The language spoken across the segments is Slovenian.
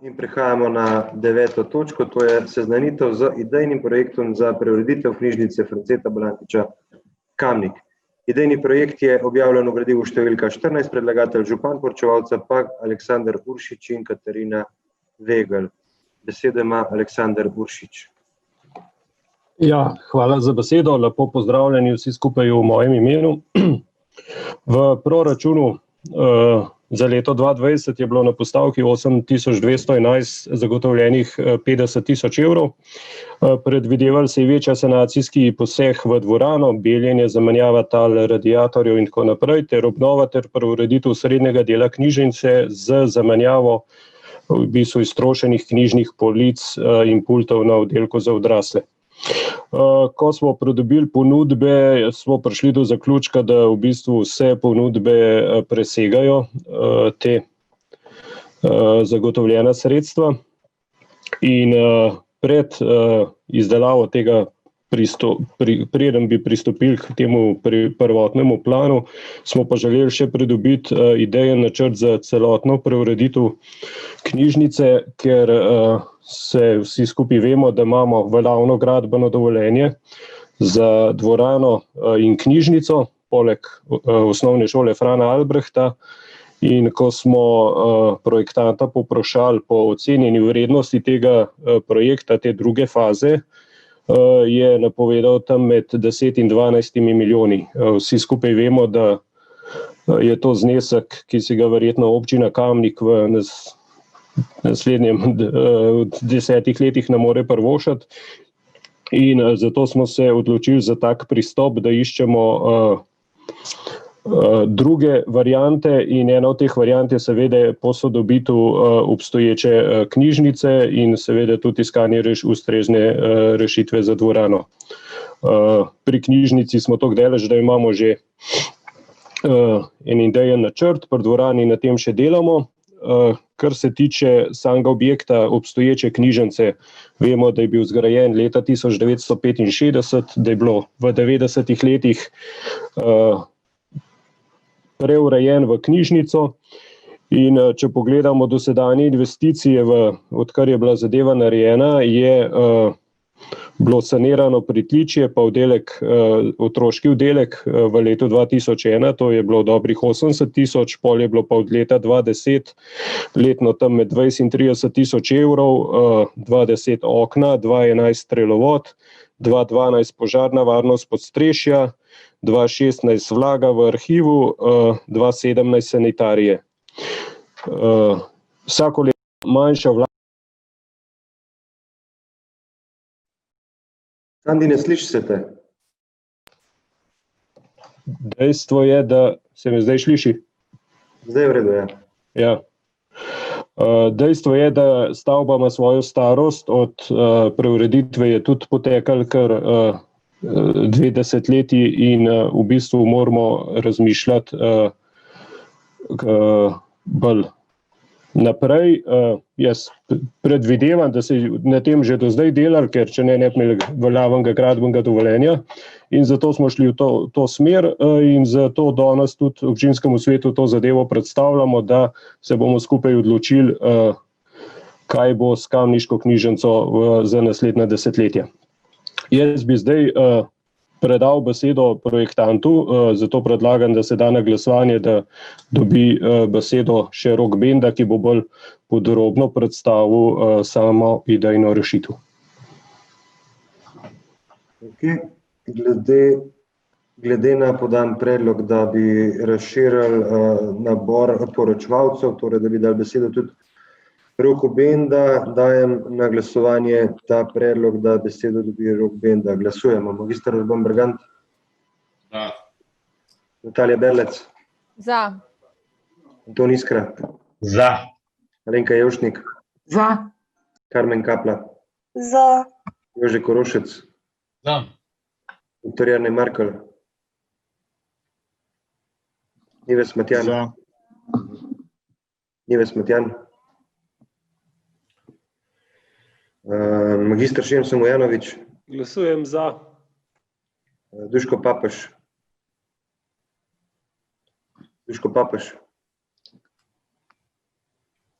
In prehajamo na 9. točko, to je seznanitev z idejnim projektom za preureditev knjižnice Franceta Balantiča Kamnik. Idejni projekt je objavljen v gradivu številka 14, predlagatelj župan, poročevalca pa Aleksander Uršič in Katarina Vegelj. Besedo ima Aleksander Uršič. Ja, hvala za besedo, lepo pozdravljeni vsi skupaj v mojem imenu. V proračunu za leto 2020 je bilo na postavki 8211 zagotovljenih 50.000 evrov. Predvidevali se je večja sanacijski poseg v dvorano, beljenje, zamenjava tal, radiatorjev in tako naprej, ter obnova ter preureditev srednjega dela knjižnice z zamenjavo v bistvu iztrošenih knjižnih polic in pultov na oddelku za odrasle. Ko smo pridobili ponudbe, smo prišli do zaključka, da v bistvu vse ponudbe presegajo te zagotovljena sredstva in pred izdelavo tega, preden bi pristopili k temu prvotnemu planu, smo pa želeli še pridobiti idejen načrt za celotno preureditev knjižnice, ker se vsi skupaj vemo, da imamo veljavno gradbeno dovoljenje za dvorano in knjižnico, poleg osnovne šole Frana Albrehta. In ko smo projektanta povprašali po ocenjeni vrednosti tega projekta, te druge faze, je napovedal tam med 10 in 12 milijoni. Vsi skupaj vemo, da je to znesek, ki si ga verjetno občina Kamnik v naslednjem 10 letih ne more privoščiti. In zato smo se odločili za tak pristop, da iščemo druge variante in ena od teh variant je seveda posodobitev obstoječe knjižnice in seveda tudi iskanje ustrezne rešitve za dvorano. Pri knjižnici smo tako daleč, da imamo že en idejen načrt, pri dvorani na tem še delamo. Kar se tiče samega objekta obstoječe knjižnice, vemo, da je bil zgrajen leta 1965, da je bilo v 90-ih letih preurejen v knjižnico in če pogledamo dosedanje investicije, odkar je bila zadeva narejena, je bilo sanirano pritličje pa otroški oddelek v letu 2001, to je bilo dobrih 80.000, pol je bilo pa od leta 2010 letno tam med 20 in 30.000 evrov, 2010 okna, 2011 strelovod, 2012 požarna varnost podstrešja, 2016 vlaga v arhivu, 2017 sanitarije. Vsako leto manjša vlaga. Sandi, ne sliši se te? Dejstvo je, da se me zdaj sliši. Zdaj je v redu, ja. Ja. Dejstvo je, da stavba ima svojo starost, od preureditve je tudi potekalo kar 2 desetletji in v bistvu moramo razmišljati bolj naprej. Jaz predvidevam, da se na tem že do zdaj delali, ker če ne bi imeli veljavnega gradbenega dovoljenja in zato smo šli v to smer in zato danes tudi občinskemu svetu to zadevo predstavljamo, da se bomo skupaj odločili, kaj bo s kamniško knjižnico za naslednja desetletja. Jaz bi zdaj predal besedo projektantu, zato predlagam, da se da na glasovanje, da dobi besedo še Rok Benda, ki bo bolj podrobno predstavil samo idejno rešitev. Okay. Glede na podan predlog, da bi razširili nabor poročevalcev, torej da bi dali besedo tudi Roku Benda, dajem na glasovanje ta predlog, da besedo dobi Rok Benda. Glasujemo. Magister Urban Bergant? Za. Natalija Berlec? Za. Anton Iskra? Za. Alenka Jevšnik? Za. Karmen Kapla? Za. Jože Korošec? Za. Dr. Jernej Markelj? Nives Matjan? Za. Nives Matjan? Magister Šemso Mojanović? Glasujem za. Duško Papež? Duško Papež?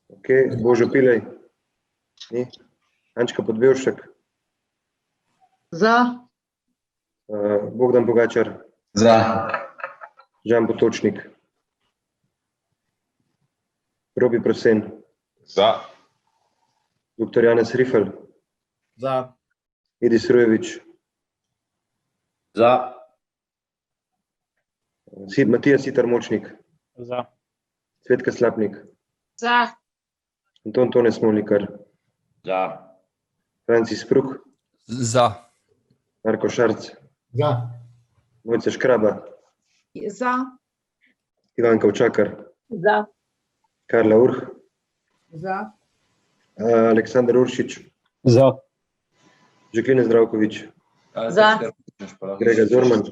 Ok, Božo Pilej? Ni. Ančka Podbevšek, Za. Bogdan Pogačar, Za. Žan Potočnik, Robi Prosen, Za. dr. Janez Rifel, Za. Edis Rujevič, Za. Matija Sitar Močnik, Za. Cvetka Slapnik, Za. Anton Tone Smolnikar, Za. Francis Pruh, Za. Marko Šarc, Za. Mojca Škraba, Za. Ivanka Učakar, Za. Karla Urh, Za. Aleksandar Uršič, Za. Žaklina Zdravkovič, Za. Grega Zorman,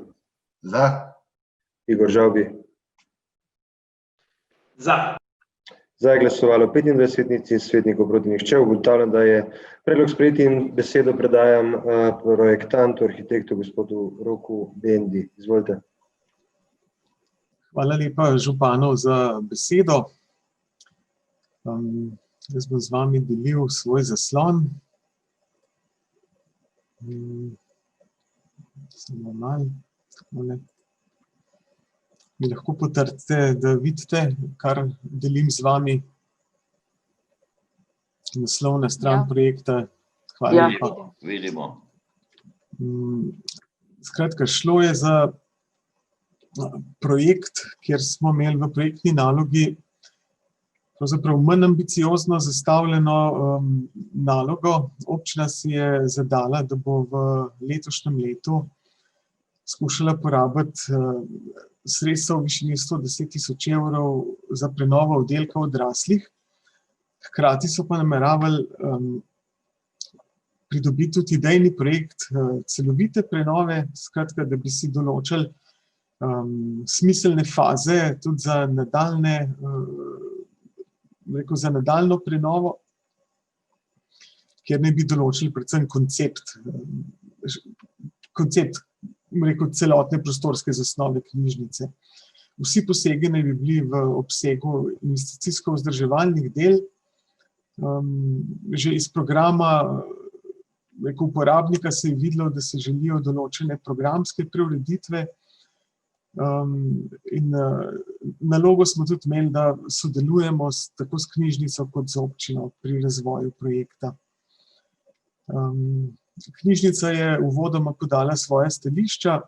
Za. Igor Žavbi. Za. Za je glasovalo 25 svetnic in svetnikov, proti nihče. Ugotavljam, da je predlog sprejet in besedo predajam projektantu, arhitektu gospodu Roku Bendi. Izvolite. Hvala lepa županu za besedo. Jaz bom z vami delil svoj zaslon. Samo malo. Mi lahko potrdite, da vidite, kar delim z vami. Naslovna stran projekta. Hvala lepa. Vidimo. Skratka, šlo je za projekt, kjer smo imeli v projektni nalogi pravzaprav manj ambiciozno zastavljeno nalogo. Občina si je zadala, da bo v letošnjem letu skušala porabiti sredstva v višini 110 000 evrov za prenovo oddelka odraslih. Hkrati so pa nameravali pridobiti tudi idejni projekt celovite prenove, skratka, da bi si določili smiselne faze tudi za nadaljno prenovo, kjer ne bi določili predvsem koncept celotne prostorske zasnove knjižnice. Vsi posegi naj bi bili v obsegu investicijsko-vzdrževalnih del. Že iz programa uporabnika se je videlo, da se želijo določene programske preureditve. In nalogo smo tudi imeli, da sodelujemo tako s knjižnico kot z občino pri razvoju projekta. Knjižnica je uvodoma podala svoje stališča,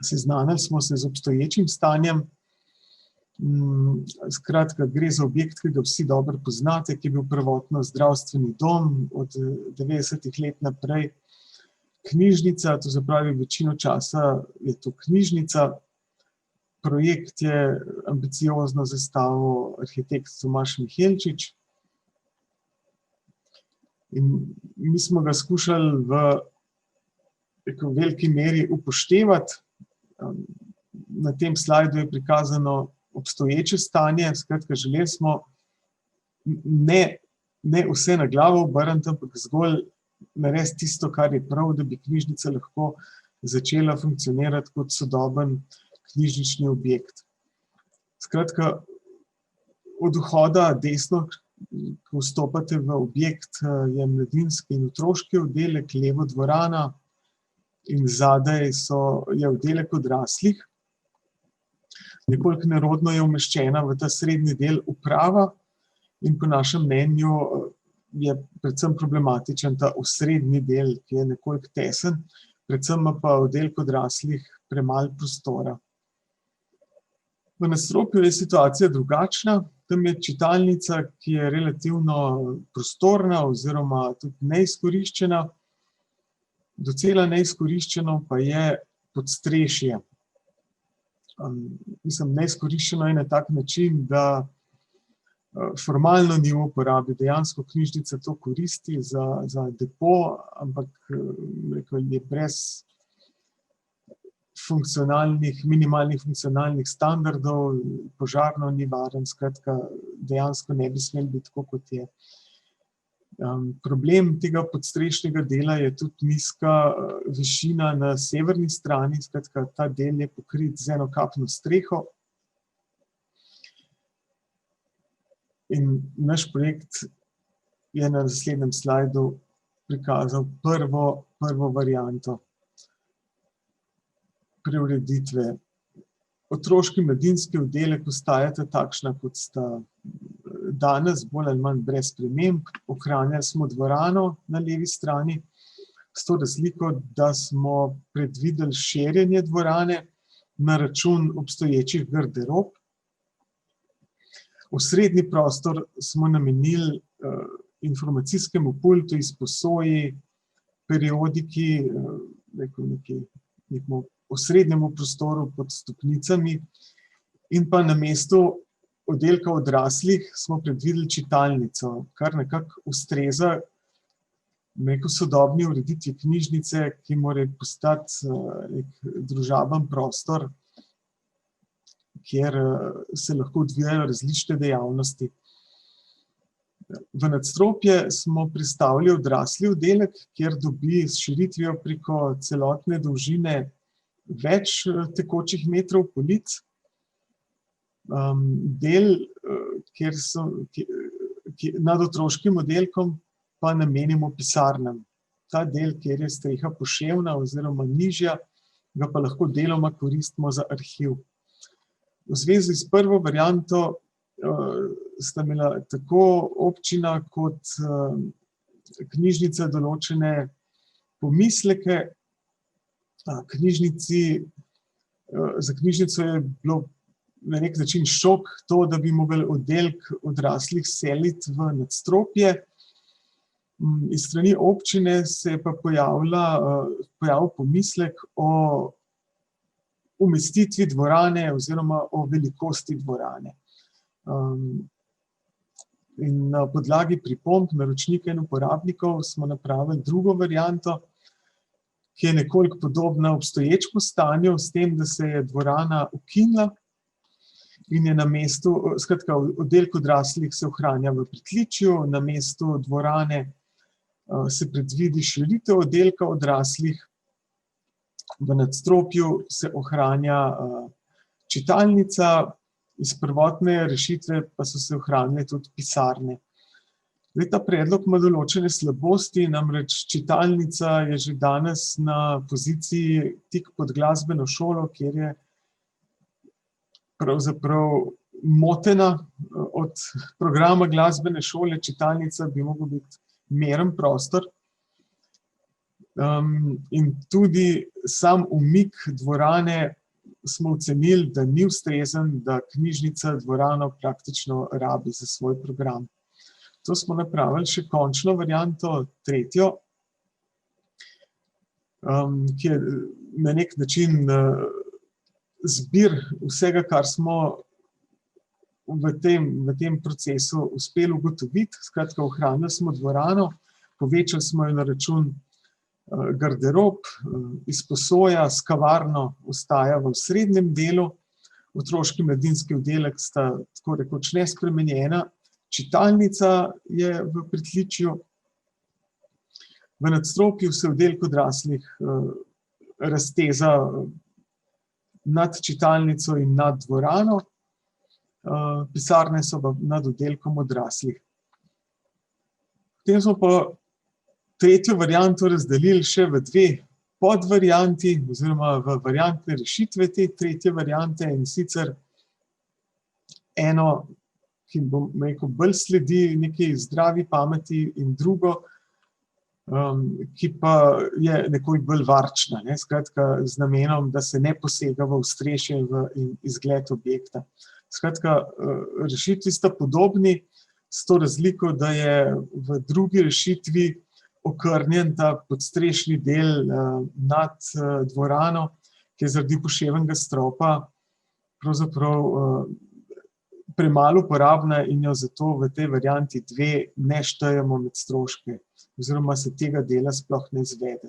seznanili smo se z obstoječim stanjem. Skratka, gre za objekt, ki ga vsi dobro poznate, ki je bil prvotno zdravstveni dom od 90-ih let naprej. Knjižnica, to se pravi, večino časa je to knjižnica. Projekt je ambiciozno zastavil arhitekt Tomaž Mihelčič. In mi smo ga skušali v veliki meri upoštevati. Na tem slajdu je prikazano obstoječe stanje, skratka, želeli smo ne vse na glavo obrniti, ampak zgolj narediti tisto, kar je prav, da bi knjižnica lahko začela funkcionirati kot sodoben knjižnični objekt. Skratka, od vhoda desno, ko vstopate v objekt, je mladinski in otroški oddelek, levo dvorana in zadaj je oddelek odraslih. Nekoliko nerodno je umeščena v ta srednji del uprava in po našem mnenju je predvsem problematičen ta osrednji del, ki je nekoliko tesen, predvsem pa oddelek odraslih premalo prostora. V nadstropju je situacija drugačna. Tam je čitalnica, ki je relativno prostorna oziroma tudi neizkoriščena. Docela neizkoriščeno pa je podstrešje. Neizkoriščeno je na tak način, da formalno ni v uporabi. Dejansko knjižnica to koristi za depo, ampak je brez minimalnih funkcionalnih standardov, požarno ni varen, skratka, dejansko ne bi smel biti tako, kot je. Problem tega podstrešnega dela je tudi nizka višina na severni strani, skratka, ta del je pokrit z enokapno streho. In naš projekt je na naslednjem slajdu prikazal prvo varianto preureditve. Otroški mladinski oddelek ostajata takšna, kot sta danes, bolj ali manj brez sprememb. Ohranjali smo dvorano na levi strani, s to razliko, da smo predvideli širjenje dvorane na račun obstoječih garderob. Osrednji prostor smo namenili informacijskemu pultu, izposoji, periodiki, nekemu osrednjemu prostoru pod stopnicami in pa na mestu oddelka odraslih smo predvideli čitalnico, kar nekako ustreza sodobni ureditvi knjižnice, ki mora postati nek družaben prostor, kjer se lahko odvijajo različne dejavnosti. V nadstropje smo prestavili odrasli oddelek, kjer dobi s širitvijo preko celotne dolžine več tekočih metrov polic. Del, nad otroškim oddelkom, pa namenimo pisarnam. Ta del, kjer je streha poševna oziroma nižja, ga pa lahko deloma koristimo za arhiv. V zvezi s prvo varianto sta imela tako občina kot knjižnica določene pomisleke. Za knjižnico je bilo na nek način šok to, da bi mogli oddelek odraslih seliti v nadstropje. Iz strani občine se je pa pojavil pomislek o umestitvi dvorane oziroma o velikosti dvorane. In na podlagi pripomb naročnika in uporabnikov smo napravili drugo varianto, ki je nekoliko podobna obstoječemu stanju, s tem, da se je dvorana ukinila in je na mestu, skratka, oddelek odraslih se ohranja v pritličju, na mestu dvorane se predvidi širitev oddelka odraslih, v nadstropju se ohranja čitalnica, iz prvotne rešitve pa so se ohranile tudi pisarne. Ta predlog ima določene slabosti, namreč čitalnica je že danes na poziciji tik pod glasbeno šolo, kjer je pravzaprav motena od programa glasbene šole. Čitalnica bi mogel biti meren prostor. In tudi sam umik dvorane smo ocenili, da ni ustrezen, da knjižnica dvorano praktično rabi za svoj program. To smo napravili še končno varianto, tretjo, ki je na nek način zbir vsega, kar smo v tem procesu uspeli ugotoviti. Skratka, ohranili smo dvorano, povečali smo jo na račun garderob, izposoja s kavarno ostaja v srednjem delu, otroški mladinski oddelek sta tako rekoč nespremenjena, čitalnica je v pritličju, v nadstropju se oddelek odraslih razteza nad čitalnico in nad dvorano, pisarne so pa nad oddelkom odraslih. Potem smo pa tretjo varianto razdelili še v dve podvarianti oziroma v variantne rešitve te tretje variante, in sicer eno, ki bom rekel, bolj sledi neki zdravi pameti, in drugo, ki pa je nekoliko bolj varčna, skratka z namenom, da se ne posega v ostrešje in izgled objekta. Skratka, rešitvi sta podobni, s to razliko, da je v drugi rešitvi okrnjen ta podstrešni del nad dvorano, ki je zaradi poševenega stropa pravzaprav premalo uporabna in jo zato v tej varianti 2 ne štejemo med stroške, oziroma se tega dela sploh ne izvede.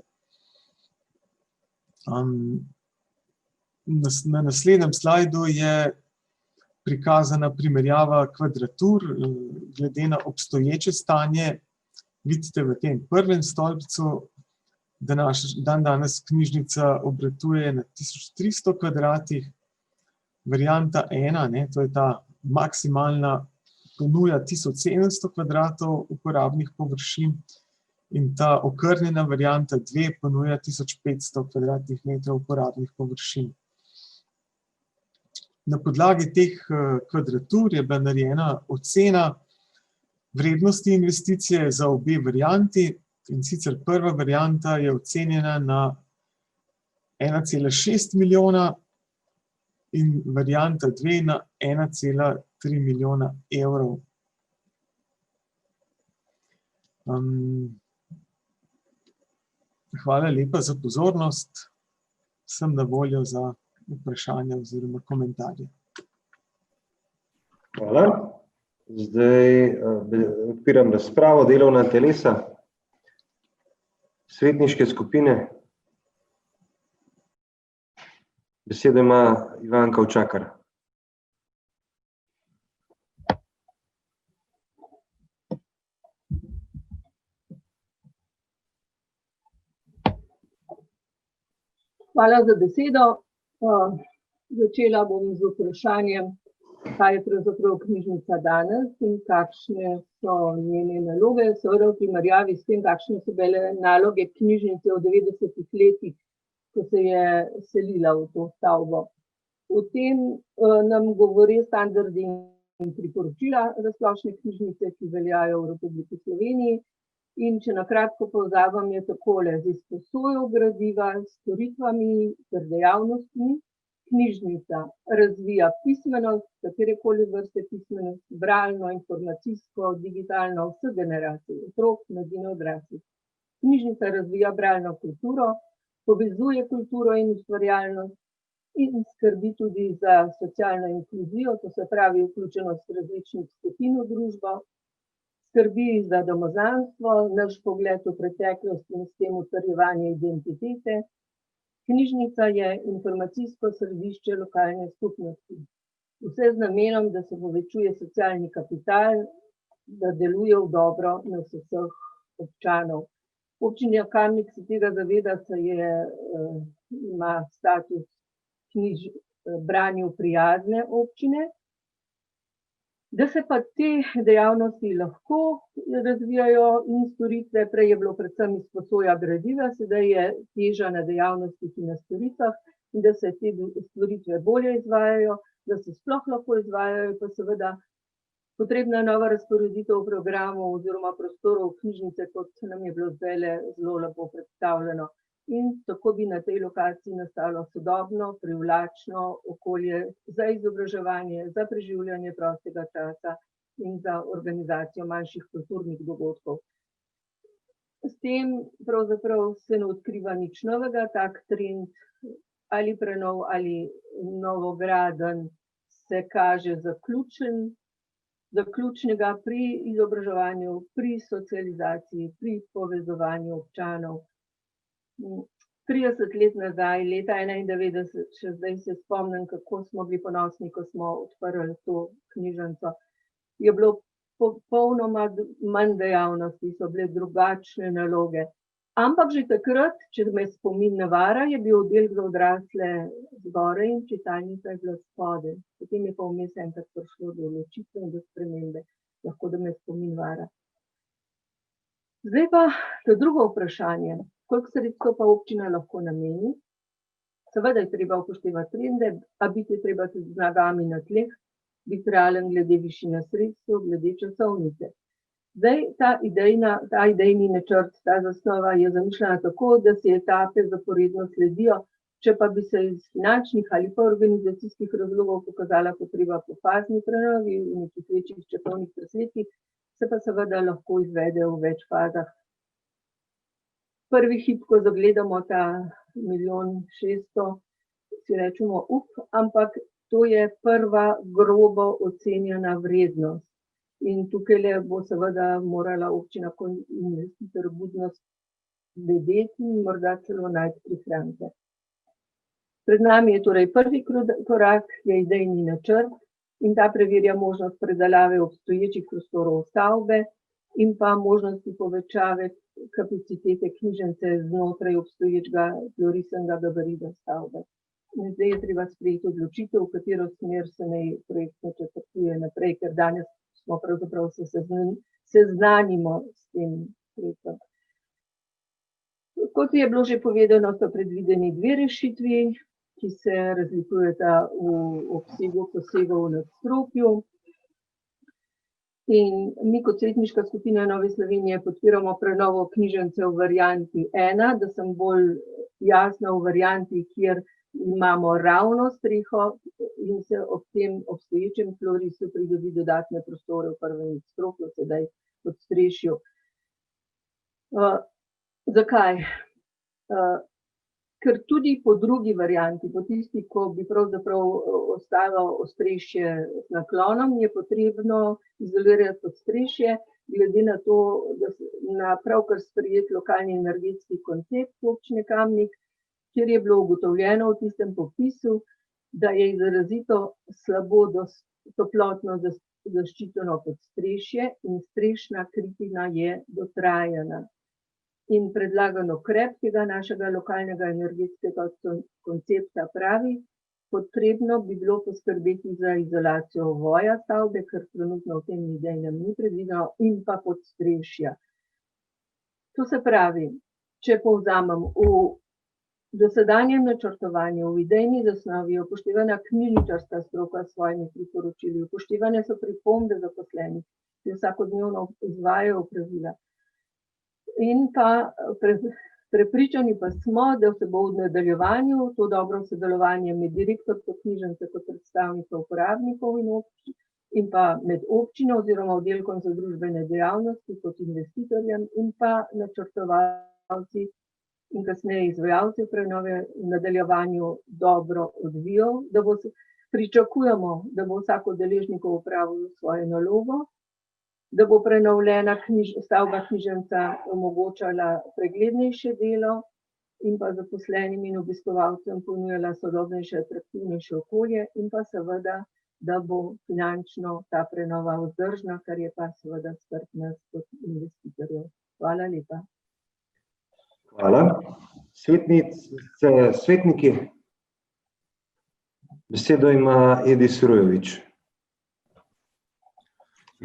Na naslednjem slajdu je prikazana primerjava kvadratur glede na obstoječe stanje. Vidite v tem prvem stolpcu, da danes knjižnica obratuje na 1300 kvadratih, varianta 1, to je ta maksimalna ponuja 1700 kvadratov uporabnih površin in ta okrnjena varianta 2 ponuja 1500 kvadratnih metrov uporabnih površin. Na podlagi teh kvadratur je bila narejena ocena vrednosti investicije za obe varianti, in sicer prva varianta je ocenjena na 1,6 milijona in varianta 2 na 1,3 milijona evrov. Hvala lepa za pozornost. Sem na voljo za vprašanja oziroma komentarje. Hvala. Zdaj odpiram razpravo, delovna telesa, svetniške skupine. Besedo ima Ivanka Učakar. Hvala za besedo. Začela bom z vprašanjem, kaj je pravzaprav knjižnica danes in kakšne so njene naloge, seveda v primerjavi s tem, kakšne so bile naloge knjižnice v 90-ih letih, ko se je selila v to stavbo. O tem nam govori standardi in priporočila za splošne knjižnice, ki veljajo v Republiki Sloveniji. In če na kratko povzamem, je takole: z izposojo gradiva, storitvami ter dejavnostmi knjižnica razvija pismenost, katerekoli vrste pismenost, bralno, informacijsko, digitalno, vse generacije, otrok, mladine, odraslih. Knjižnica razvija bralno kulturo, povezuje kulturo in ustvarjalnost in skrbi tudi za socialno inkluzijo, to se pravi vključenost različnih skupin v družbo, skrbi za domozanstvo, naš pogled v preteklost in s tem utrjevanje identitete. Knjižnica je informacijsko središče lokalne skupnosti. Vse z namenom, da se povečuje socialni kapital, da deluje v dobro nas vseh občanov. Občina Kamnik se tega zaveda, saj ima status branju prijazne občine. Da se pa te dejavnosti lahko razvijajo in storitve, prej je bilo predvsem izposoja gradiva, sedaj je teža na dejavnostih in na storitvah, in da se te storitve bolje izvajajo, da se sploh lahko izvajajo, pa seveda potrebna nova razporeditev programov oziroma prostorov knjižnice, kot nam je bilo zdajle zelo lepo predstavljeno. In tako bi na tej lokaciji nastalo sodobno, privlačno okolje za izobraževanje, za preživljanje prostega časa in za organizacijo manjših kulturnih dogodkov. S tem pravzaprav se ne odkriva nič novega, tak trend ali prenov ali novogradenj se kaže zaključnega pri izobraževanju, pri socializaciji, pri povezovanju občanov. 30 let nazaj, leta 91, še zdaj se spomnim, kako smo bili ponosni, ko smo odprli to knjižnico. Je bilo popolnoma manj dejavnosti, so bile drugačne naloge. Ampak že takrat, če me spomin ne vara, je bil oddelek za odrasle zgoraj in čitalnica je bila spodaj. Potem je pa vmes enkrat prišlo do ločitve in do spremembe, lahko da me spomin vara. Zdaj pa to drugo vprašanje. Koliko sredstev pa občina lahko nameni? Seveda je treba upoštevati trende, a biti je treba tudi z nogami na tleh, biti realen glede višine sredstev, glede časovnice. Zdaj, ta idejni načrt, ta zasnova je zamišljena tako, da se etape zaporedno sledijo, če pa bi se iz finančnih ali pa organizacijskih razlogov pokazala potreba po fazni prenovi v nekih večjih časovnih presledkih, se pa seveda lahko izvede v več fazah. Prvi hip, ko zagledamo ta 1,600,000, si rečemo ampak to je prva grobo ocenjena vrednost. In tukaj bo seveda morala občina kot investitor budnost vedeti in morda celo najti prihranke. Pred nami je torej prvi korak, je idejni načrt in ta preverja možnost predelave obstoječih prostorov stavbe in pa možnosti povečave kapacitete knjižnice znotraj obstoječega tlorisenega gabarita stavbe. In zdaj je treba sprejeti odločitev, v katero smer se naj projekt načrtuje naprej, ker danes smo pravzaprav seznanimo s tem projektom. Kot je bilo že povedano, so predvideni dve rešitvi, ki se razlikujeta v obsegu posegov v nadstropju. In mi kot svetniška skupina Nove Slovenije podpiramo prenovo knjižnice v varianti 1, da sem bolj jasna v varianti, kjer imamo ravno streho in se ob tem obstoječem tlorisu pridobi dodatne prostore v prvem nadstropju, sedaj pod strešju. Zakaj? Ker tudi po drugi varianti, po tisti, ko bi pravzaprav ostalo ostrešje z naklonom, je potrebno izolirati podstrešje, glede na to, da na pravkar sprejet lokalni energetski koncept občine Kamnik, kjer je bilo ugotovljeno v tistem popisu, da je izrazito slabo toplotno zaščiteno podstrešje in strešna kritina je dotrajana. In predlagan ukrep tega našega lokalnega energetskega koncepta pravi, potrebno bi bilo poskrbeti za izolacijo voja stavbe, ker trenutno v tem idejnem ni predvideno, in pa podstrešja. To se pravi, če povzamem, v dosedanjem načrtovanju, v idejni zasnovi je upoštevana knjižničarska stroka s svojimi priporočili, upoštevane so pripombe zaposlenih, ki vsakodnevno izvajajo opravila. In pa prepričani pa smo, da se bo v nadaljevanju to dobro sodelovanje med direktorko knjižnice kot predstavnikov uporabnikov in pa med občino oziroma oddelkom za družbene dejavnosti kot investitorjem in pa načrtovalci in kasneje izvajalci prenove v nadaljevanju dobro odvijal, da pričakujemo, da bo vsak od deležnikov opravil svojo nalogo, da bo prenovljena stavba knjižnica omogočala preglednejše delo in pa zaposlenim in obiskovalcem ponujala sodobnejše, atraktivnejše okolje in pa seveda, da bo finančno ta prenova vzdržna, kar je pa seveda skrb nas kot investitorjev. Hvala lepa. Hvala. Svetniki, besedo ima Edi Surojovič.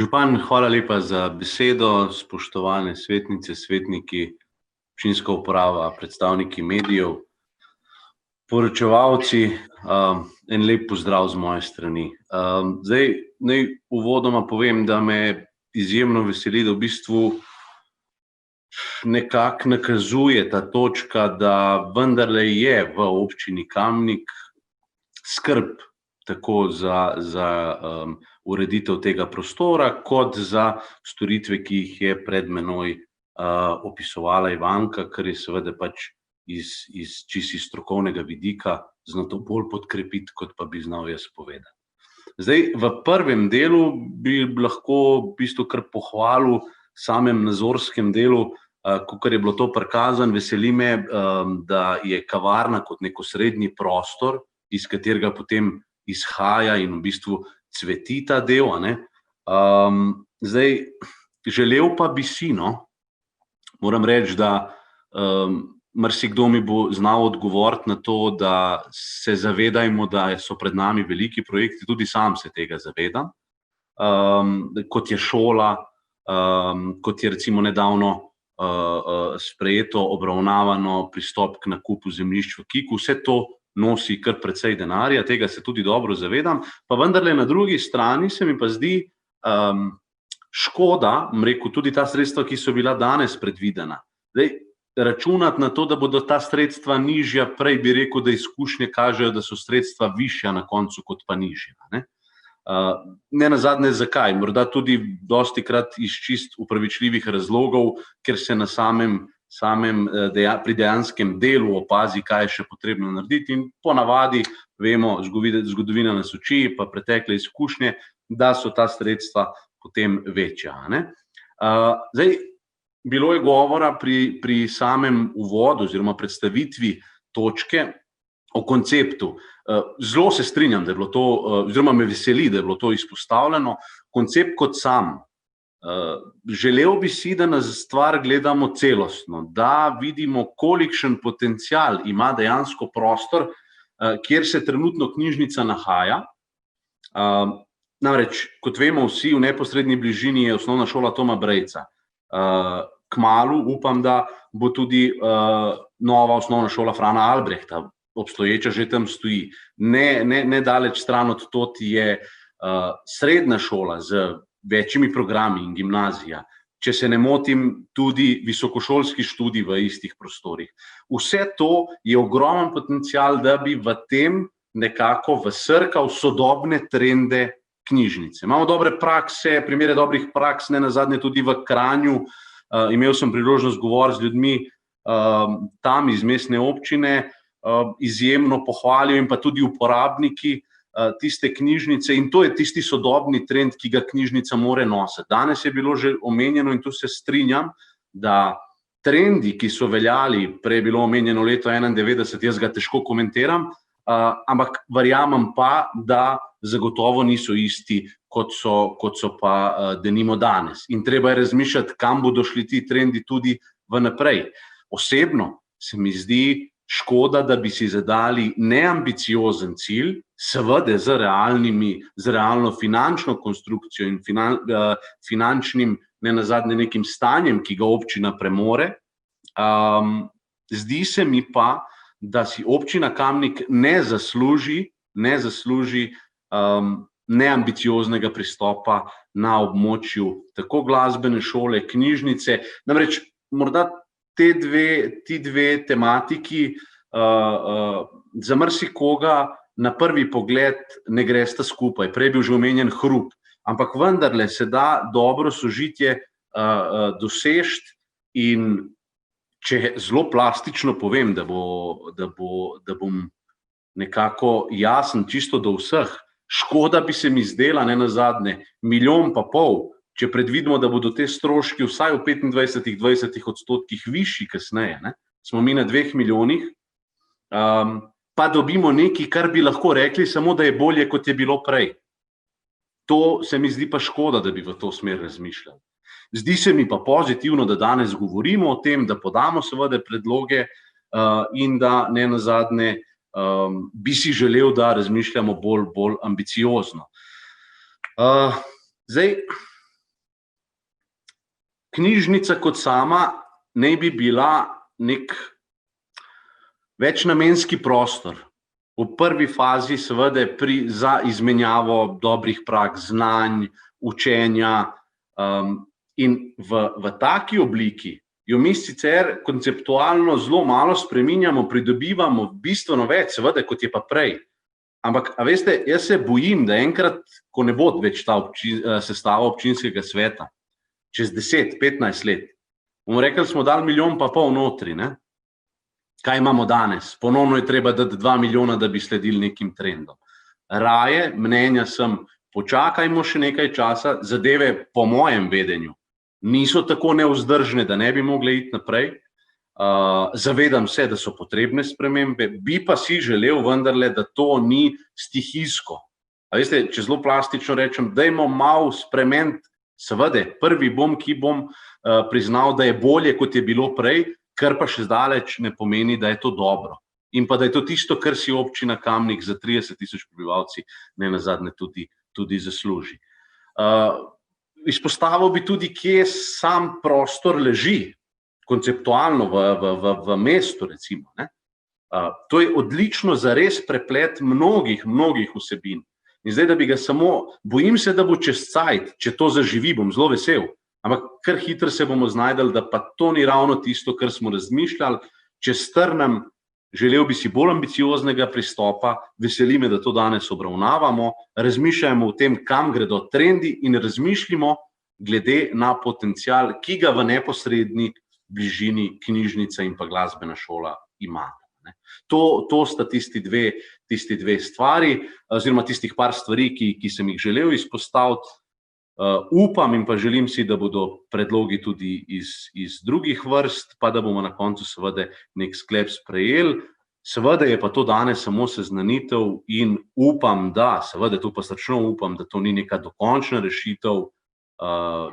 Župan, hvala lepa za besedo, spoštovane svetnice, svetniki, občinska uprava, predstavniki medijev, poročevalci, en lep pozdrav z moje strani. Zdaj, naj uvodoma povem, da me izjemno veseli, da v bistvu nekako nakazuje ta točka, da vendarle je v občini Kamnik skrb tako za ureditev tega prostora, kot za storitve, ki jih je pred menoj opisovala Ivanka, kar je seveda pač iz čisto strokovnega vidika znal to bolj podkrepiti, kot pa bi znal jaz povedati. Zdaj, v prvem delu bi lahko v bistvu kar pohvalil samem nazorskem delu, kakor je bilo to prikazano. Veseli me, da je kavarna kot neko srednji prostor, iz katerega potem izhaja in v bistvu cveti ta del. Zdaj, želel pa bi si, moram reči, da marsikdo mi bo znal odgovoriti na to, da se zavedajmo, da so pred nami veliki projekti, tudi sam se tega zavedam, kot je šola, kot je recimo nedavno sprejeto, obravnavano pristop k nakupu zemljišč v Kiku, vse to nosi kar precej denarja, tega se tudi dobro zavedam, pa vendarle na drugi strani se mi pa zdi škoda, rekel, tudi ta sredstva, ki so bila danes predvidena. Zdaj, računati na to, da bodo ta sredstva nižja, prej bi rekel, da izkušnje kažejo, da so sredstva višja na koncu, kot pa nižja. Ne nazadnje zakaj? Morda tudi dostikrat iz čist upravičljivih razlogov, ker se na pri dejanskem delu opazi, kaj je še potrebno narediti, in ponavadi vemo, zgodovina nas uči, pa pretekle izkušnje, da so ta sredstva potem večja. Zdaj, bilo je govora pri samem uvodu oziroma predstavitvi točke o konceptu. Zelo se strinjam, da je bilo to, oziroma me veseli, da je bilo to izpostavljeno. Koncept kot sam. Želel bi si, da na stvar gledamo celostno, da vidimo, kolikšen potencial ima dejansko prostor, kjer se trenutno knjižnica nahaja. Namreč, kot vemo vsi, v neposredni bližini je osnovna šola Toma Brejca. Kmalu upam, da bo tudi nova osnovna šola Frana Albrehta, obstoječa že tam stoji. Ne daleč stran od tod je srednja šola z večjimi programi in gimnazija. Če se ne motim, tudi visokošolski študij v istih prostorih. Vse to je ogromen potencial, da bi v tem nekako vsrkal sodobne trende knjižnice. Imamo dobre prakse, primere dobrih praks, ne nazadnje tudi v Kranju. Imel sem priložnost govoriti z ljudmi tam iz mestne občine, izjemno pohvalijo in pa tudi uporabniki tiste knjižnice in to je tisti sodobni trend, ki ga knjižnica more nositi. Danes je bilo že omenjeno in tu se strinjam, da trendi, ki so veljali, prej je bilo omenjeno leto 1991, jaz ga težko komentiram, ampak verjamem pa, da zagotovo niso isti, kot so pa denimo danes. In treba je razmišljati, kam bodo šli ti trendi tudi vnaprej. Osebno se mi zdi škoda, da bi si zadali neambiciozen cilj, seveda z realno finančno konstrukcijo in finančnim, ne nazadnje nekim stanjem, ki ga občina premore. Zdi se mi pa, da si občina Kamnik ne zasluži neambicioznega pristopa na območju tako glasbene šole, knjižnice. Namreč morda ti dve tematiki za marsikoga na prvi pogled ne gresta skupaj. Prej je bil že omenjen hrup, ampak vendarle se da dobro sožitje doseči in če zelo plastično povem, da bom nekako jasen čisto do vseh, škoda bi se mi zdela ne nazadnje 1,5 milijona, če predvidimo, da bodo te stroški vsaj v 25–20% višji kasneje, ne? Smo mi na 2 milijonih, pa dobimo nekaj, kar bi lahko rekli samo, da je bolje, kot je bilo prej. To se mi zdi pa škoda, da bi v to smer razmišljali. Zdi se mi pa pozitivno, da danes govorimo o tem, da podamo seveda predloge in da ne nazadnje bi si želel, da razmišljamo bolj ambiciozno. Zdaj, knjižnica kot sama naj bi bila nek večnamenski prostor. V prvi fazi seveda za izmenjavo dobrih praks, znanj, učenja in v taki obliki jo mi sicer konceptualno zelo malo spreminjamo, pridobivamo bistveno več, seveda, kot je pa prej. Ampak, a veste, jaz se bojim, da enkrat, ko ne bo več ta sestava občinskega sveta, čez 10–15 let, bomo rekli, smo dali 1,5 milijona notri, ne? Kaj imamo danes? Ponovno je treba dati 2 milijona, da bi sledili nekim trendom. Raje, mnenja sem, počakajmo še nekaj časa, zadeve po mojem vedenju niso tako nevzdržne, da ne bi mogle iti naprej. Zavedam se, da so potrebne spremembe, bi pa si želel vendarle, da to ni stihijsko. A veste, če zelo plastično rečem, dajmo malo spremeniti, seveda, prvi bom, ki bom priznal, da je bolje, kot je bilo prej, kar pa še zdaleč ne pomeni, da je to dobro. In pa da je to tisto, kar si občina Kamnik za 30.000 prebivalci ne nazadnje tudi zasluži. Izpostavil bi tudi, kje sam prostor leži, konceptualno v mestu, recimo. To je odlično zares preplet mnogih vsebin. In zdaj, da bi ga samo, bojim se, da bo čez cajt, če to zaživi, bom zelo vesel, ampak kar hitro se bomo znajdeli, da pa to ni ravno tisto, kar smo razmišljali. Če strnem, želel bi si bolj ambicioznega pristopa, veseli me, da to danes obravnavamo, razmišljamo o tem, kam gredo trendi in razmišljamo glede na potencial, ki ga v neposredni bližini knjižnica in pa glasbena šola ima. To sta tisti dve stvari, oziroma tistih par stvari, ki sem jih želel izpostaviti. Upam in pa želim si, da bodo predlogi tudi iz drugih vrst, pa da bomo na koncu seveda nek sklep sprejeli. Seveda je pa to danes samo seznanitev in upam, seveda tu pa srčno upam, da to ni neka dokončna rešitev.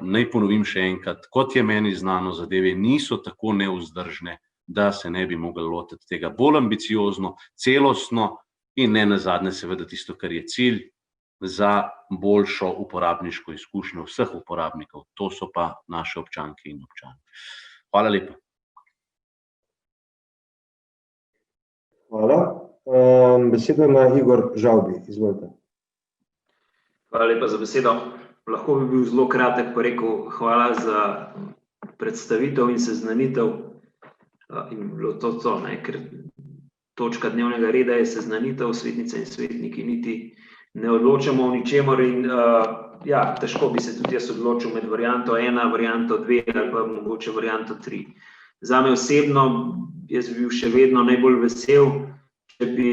Naj ponovim še enkrat, kot je meni znano, zadeve niso tako nevzdržne, da se ne bi mogli lotiti tega bolj ambiciozno, celostno in ne nazadnje seveda tisto, kar je cilj, za boljšo uporabniško izkušnjo vseh uporabnikov. To so pa naše občanke in občani. Hvala lepa. Hvala. Besedo ima Igor Žavbi. Izvolite. Hvala lepa za besedo. Lahko bi bil zelo kratek, pa rekel hvala za predstavitev in seznanitev. In bilo to, ker točka dnevnega reda je seznanitev, svetnice in svetniki niti ne odločamo o ničemer in težko bi se tudi jaz odločil med varianto 1, varianto 2 ali pa mogoče varianto 3. Zame osebno, jaz bi bil še vedno najbolj vesel, če bi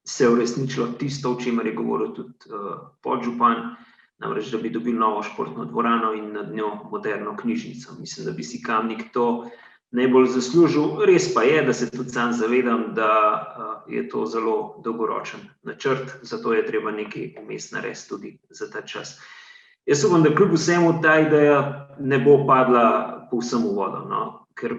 se uresničilo tisto, o čemer je govoril tudi podžupan, namreč, da bi dobili novo športno dvorano in nad njo moderno knjižnico. Mislim, da bi si Kamnik to najbolj zaslužil. Res pa je, da se tudi sam zavedam, da je to zelo dolgoročen načrt, zato je treba nekaj vmes narediti tudi za ta čas. Jaz upam, da kljub vsemu ta ideja ne bo padla povsem v vodo, ker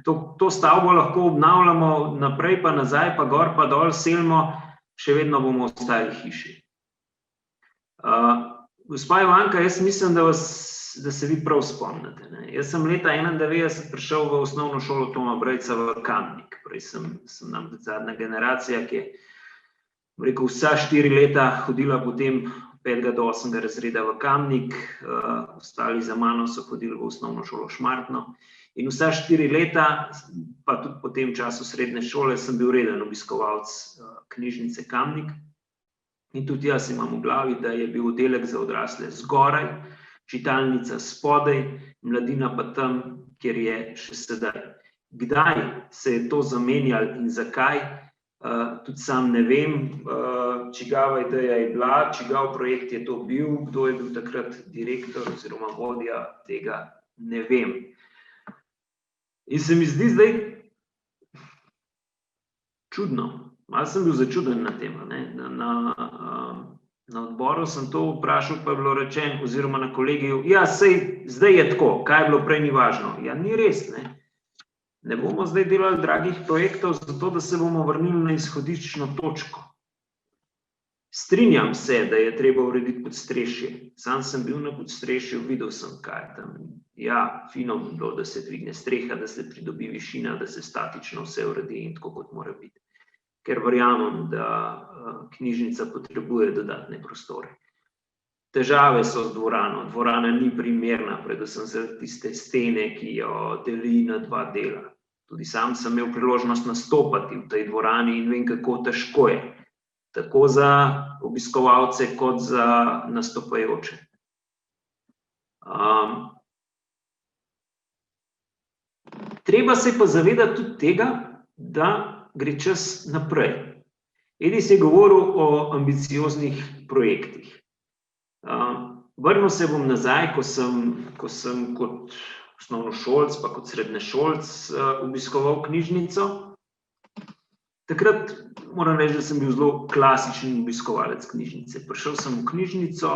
to stavbo lahko obnavljamo naprej pa nazaj, pa gor pa dol selimo, še vedno bomo ostali hiši. Gospa Ivanka, jaz mislim, da se vi prav spomnite. Jaz sem leta 1991 prišel v osnovno šolo Toma Brejca v Kamnik. Prej sem nam zadnja generacija, ki je, rekel, vsa 4 leta hodila potem 5. do 8. razreda v Kamnik, ostali za mano so hodili v osnovno šolo Šmartno. In vsa 4 leta, pa tudi po tem času srednje šole, sem bil reden obiskovalec knjižnice Kamnik. In tudi jaz imam v glavi, da je bil oddelek za odrasle zgoraj, čitalnica spodaj, mladina pa tam, kjer je še sedaj. Kdaj se je to zamenjalo in zakaj, tudi sam ne vem, čigava ideja je bila, čigav projekt je to bil, kdo je bil takrat direktor oziroma vodja tega, ne vem. In se mi zdi zdaj čudno, malo sem bil začuden na tem, na odboru sem to vprašal, pa je bilo rečeno, oziroma na kolegiju, sej, zdaj je tako, kaj je bilo prej ni važno. Ja, ni res, ne bomo zdaj delali dragih projektov, zato da se bomo vrnili na izhodiščno točko. Strinjam se, da je treba urediti podstrešje. Sam sem bil na podstrešju, videl sem, kaj je tam. Ja, fino bi bilo, da se dvigne streha, da se pridobi višina, da se statično vse uredi in tako, kot mora biti. Ker verjamem, da knjižnica potrebuje dodatne prostore. Težave so z dvorano. Dvorana ni primerna, predvsem za tiste stene, ki jo deli na 2 dela. Tudi sam sem imel priložnost nastopati v tej dvorani in vem, kako težko je. Tako za obiskovalce, kot za nastopajoče. Treba se pa zavedati tudi tega, da gre čas naprej. Edis je govoril o ambicioznih projektih. Vrnil se bom nazaj, ko sem kot osnovnošolc, pa kot srednješolc obiskoval knjižnico. Takrat moram reči, da sem bil zelo klasičen obiskovalec knjižnice. Prišel sem v knjižnico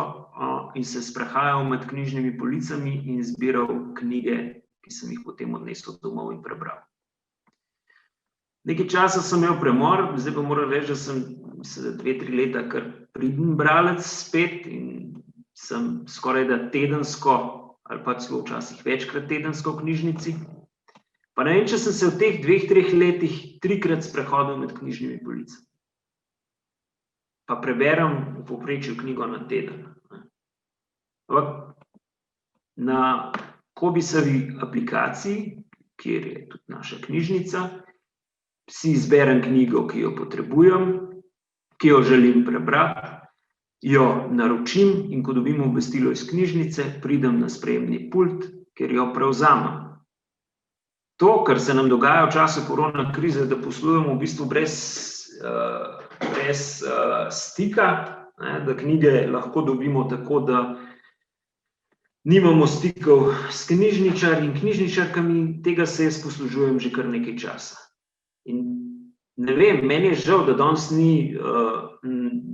in se sprehajal med knjižnimi policami in zbiral knjige, ki sem jih potem odnesel domov in prebral. Nekaj časa sem imel premor, zdaj pa moram reči, da sem 2-3 leta kar priden bralec spet in sem skoraj da tedensko, ali pa celo včasih večkrat tedensko v knjižnici. Pa ne vem, če sem se v teh 2-3 letih 3-krat sprehodil med knjižnimi policami. Pa preberem v povprečju knjigo na teden. Ampak na Kobisovi aplikaciji, kjer je tudi naša knjižnica, si izberem knjigo, ki jo potrebujem, ki jo želim prebrati, jo naročim in ko dobim obvestilo iz knjižnice, pridem na sprejemni pult, kjer jo prevzamem. To, kar se nam dogaja v času korona krize, da poslujemo v bistvu brez stika, da knjige lahko dobimo tako, da nimamo stikov s knjižničarji in knjižničarkami, tega se jaz poslužujem že kar nekaj časa. In ne vem, meni je žal, da danes ni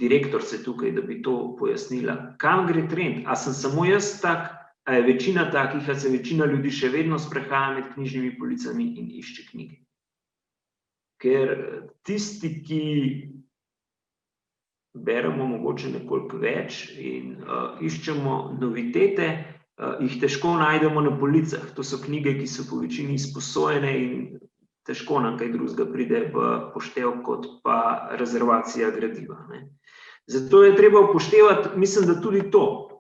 direktorice tukaj, da bi to pojasnila. Kam gre trend? A sem samo jaz tak, a je večina takih, a se večina ljudi še vedno sprehaja med knjižnimi policami in išče knjige? Ker tisti, ki beremo mogoče nekoliko več in iščemo novitete, jih težko najdemo na policah. To so knjige, ki so po večini izposojene in težko nam kaj drugega pride v poštev, kot pa rezervacija gradiva. Zato je treba upoštevati, mislim, da tudi to.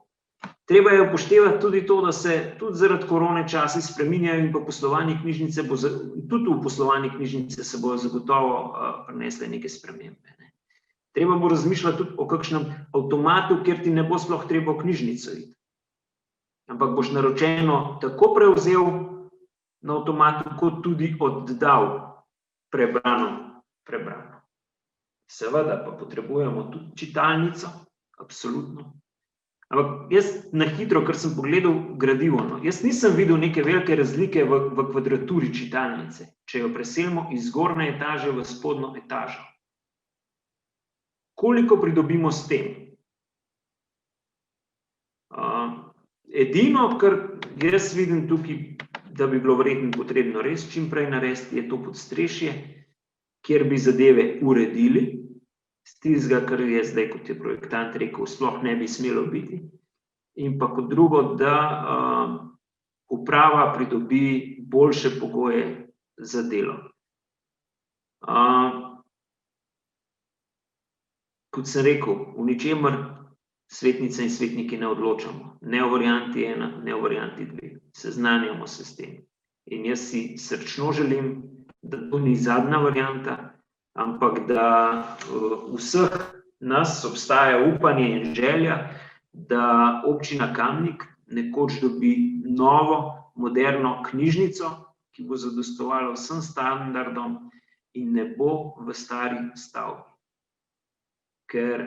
Treba je upoštevati tudi to, da se tudi zaradi korone časi spreminjajo in pa poslovanje knjižnice tudi v poslovanje knjižnice se bojo zagotovo prinesle neke spremembe. Treba bo razmišljati tudi o kakšnem avtomatu, kjer ti ne bo sploh treba v knjižnico iti. Ampak boš naročeno tako prevzel na avtomatu, kot tudi oddal prebrano. Seveda pa potrebujemo tudi čitalnico, absolutno. Ampak jaz na hitro, ker sem pogledal gradivo, jaz nisem videl neke velike razlike v kvadraturi čitalnice, če jo preselimo iz zgornje etaže v spodnjo etažo. Koliko pridobimo s tem? Edino, kar jaz vidim tukaj, da bi bilo verjetno potrebno res čim prej narediti, je to podstrešje, kjer bi zadeve uredili, z tistega, kar je zdaj, kot je projektant rekel, sploh ne bi smelo biti. In pa kot drugo, da uprava pridobi boljše pogoje za delo. Kot sem rekel, v ničemer svetnice in svetniki ne odločamo. Ne o varianti 1, ne o varianti 2. Seznanjamo se s tem. In jaz si srčno želim, da to ni zadnja varianta, ampak da vseh nas obstaja upanje in želja, da občina Kamnik nekoč dobi novo, moderno knjižnico, ki bo zadostovala vsem standardom in ne bo v stari stavbi. Ker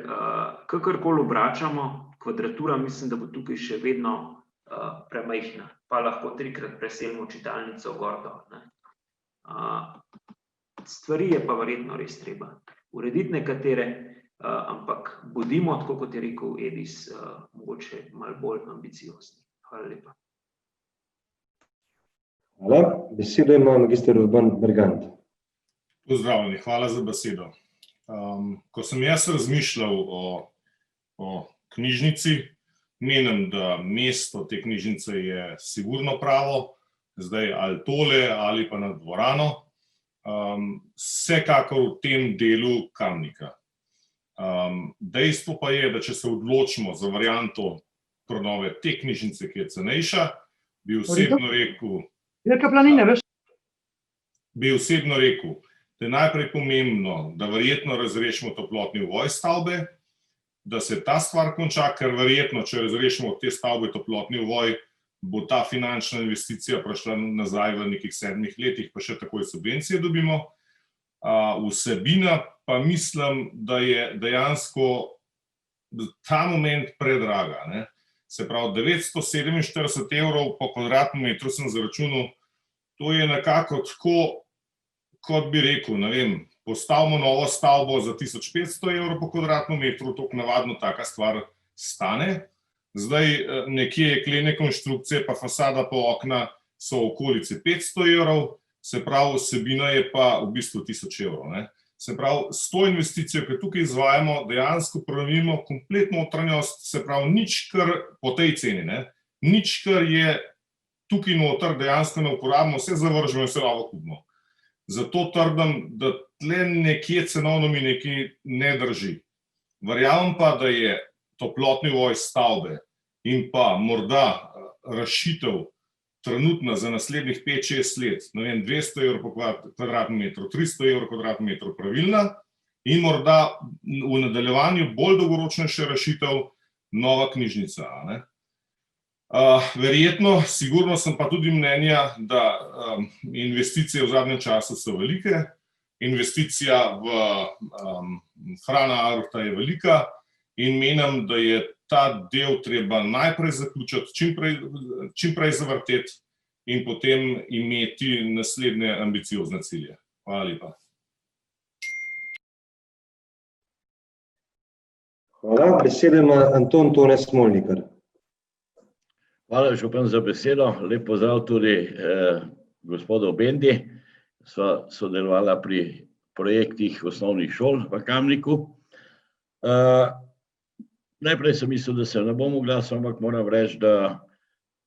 kakorkoli obračamo, kvadratura mislim, da bo tukaj še vedno premajhna, pa lahko 3-krat preselimo čitalnico gor dol. Stvari je pa verjetno res treba urediti nekatere, ampak bodimo, tako kot je rekel Edis, mogoče malo bolj ambiciozni. Hvala lepa. Hvala. Besedo ima magister Urban Bergant. Pozdravljeni, hvala za besedo. Ko sem jaz razmišljal o knjižnici, menim, da mesto te knjižnice je sigurno pravo, zdaj ali tole ali pa na dvorano, vsekakor v tem delu Kamnika. Dejstvo pa je, da če se odločimo za varianto prenove te knjižnice, ki je cenejša, bi osebno rekel, da je najprej pomembno, da verjetno razrešimo toplotni uvoj stavbe, da se ta stvar konča, ker verjetno, če razrešimo te stavbe toplotni uvoj, bo ta finančna investicija prišla nazaj v nekih 7 letih, pa še takoj subvencije dobimo. Vsebina pa mislim, da je dejansko ta moment predraga. Se pravi, 947 evrov po kvadratnem metru sem zaračunal, to je nekako tako, kot bi rekel, ne vem, postavimo novo stavbo za 1500 evrov po kvadratnem metru, toliko navadno taka stvar stane. Zdaj nekje jeklene konštrukcije pa fasada pa okna so v okolici 500 evrov, se pravi, vsebina je pa v bistvu 1000 evrov. Se pravi, s to investicijo, ki tukaj izvajamo, dejansko prenovimo kompletno notranjost, se pravi, nič, kar po tej ceni, nič, kar je tukaj noter, dejansko ne uporabimo, vse zavržemo in vse novo kupimo. Zato trdim, da tle nekje cenovno mi nekaj ne drži. Verjamem pa, da je toplotni uvoj stavbe in pa morda rešitev trenutna za naslednjih 5-6 let, ne vem, 200 evrov po kvadratnem metru, 300 evrov po kvadratnem metru pravilna in morda v nadaljevanju bolj dolgoročnejša rešitev nova knjižnica. Verjetno, sigurno sem pa tudi mnenja, da investicije v zadnjem času so velike, investicija v Frana Arorta je velika in menim, da je ta del treba najprej zaključiti, čim prej zavrteti in potem imeti naslednje ambiciozne cilje. Hvala lepa. Hvala. Besedo ima Anton Tone Smolnikar. Hvala, župan, za besedo. Lep pozdrav tudi gospodu Bendi. Sva sodelovala pri projektih osnovnih šol v Kamniku. Najprej sem mislil, da se ne bom oglasil, ampak moram reči, da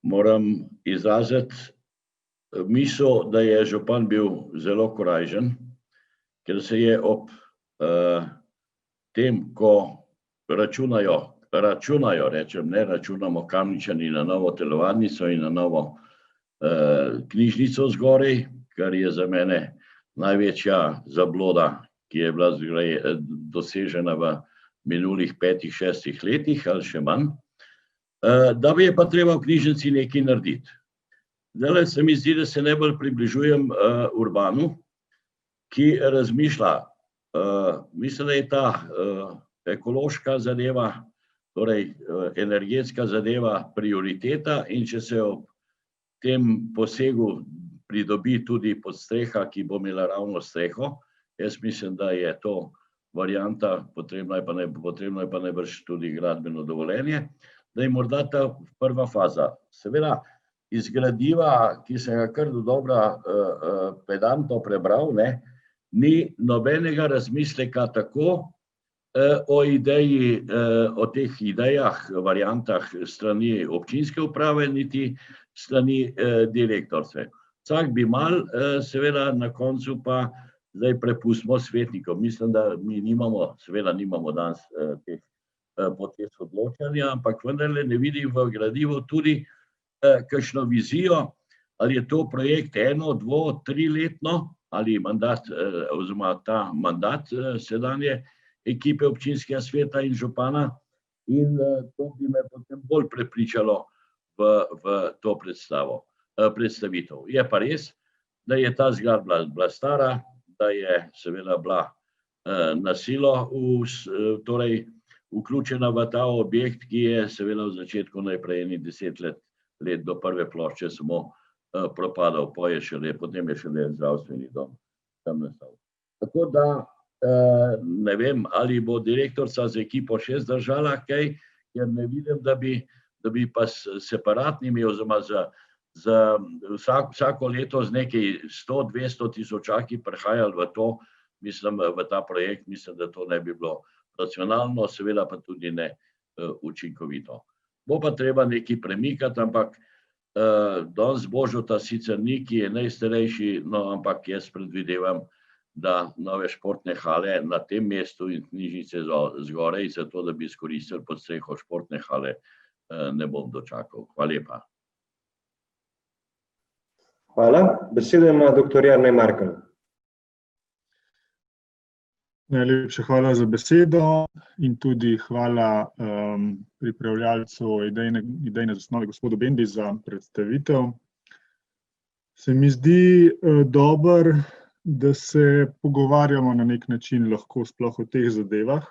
moram izraziti misel, da je župan bil zelo korajžen, ker se je ob tem, ko računajo, rečem, ne računamo Kamničani na novo telovadnico in na novo knjižnico zgoraj, kar je za mene največja zabloda, ki je bila dosežena v minulih 5-6 letih ali še manj, da bi je pa treba v knjižnici nekaj narediti. Zdaj se mi zdi, da se najbolj približujem Urbanu, ki razmišlja, mislim, da je ta ekološka zadeva, torej energetska zadeva prioriteta, in če se ob tem posegu pridobi tudi podstreha, ki bo imela ravno streho, jaz mislim, da je to varianta, potrebno je pa najbrž tudi gradbeno dovoljenje, da je morda ta prva faza. Seveda, iz gradiva, ki sem ga kar dobra pedantno prebral, ni nobenega razmisleka tako o ideji, o teh idejah, variantah strani občinske uprave, niti strani direktorstve. Vsak bi mal, seveda na koncu pa zdaj prepustimo svetnikom. Mislim, da mi seveda nimamo danes teh potez odločanja, ampak vendarle ne vidim v gradivu tudi kakšno vizijo, ali je to projekt 1-, 2-, 3-letno, ali mandat, oziroma ta mandat sedanje ekipe občinskega sveta in župana, in to bi me potem bolj prepričalo v to predstavitev. Je pa res, da je ta zgradba bila stara, da je seveda bila na silo vključena v ta objekt, ki je seveda v začetku najprej 10 let do prve plošče samo propadal, potem je šele zdravstveni dom tam nastal. Tako da ne vem, ali bo direktorica z ekipo še zdržala kaj, ker ne vidim, da bi pa s separatnimi oziroma vsako leto z nekaj 100-200 tisočaki prihajali v ta projekt, mislim, da to ne bi bilo racionalno, seveda pa tudi ne učinkovito. Bo pa treba nekaj premikati, ampak danes Božota sicer ni, ki je najstarejši, no, ampak jaz predvidevam, da nove športne hale na tem mestu in knjižnice zgoraj, zato da bi izkoristili podstreho športne hale, ne bom dočakal. Hvala lepa. Hvala. Besedo ima dr. Jernej Markelj. Najlepša hvala za besedo in tudi hvala pripravljalcu idejne zasnove gospodu Bendi za predstavitev. Se mi zdi dobro, da se pogovarjamo na nek način lahko sploh o teh zadevah,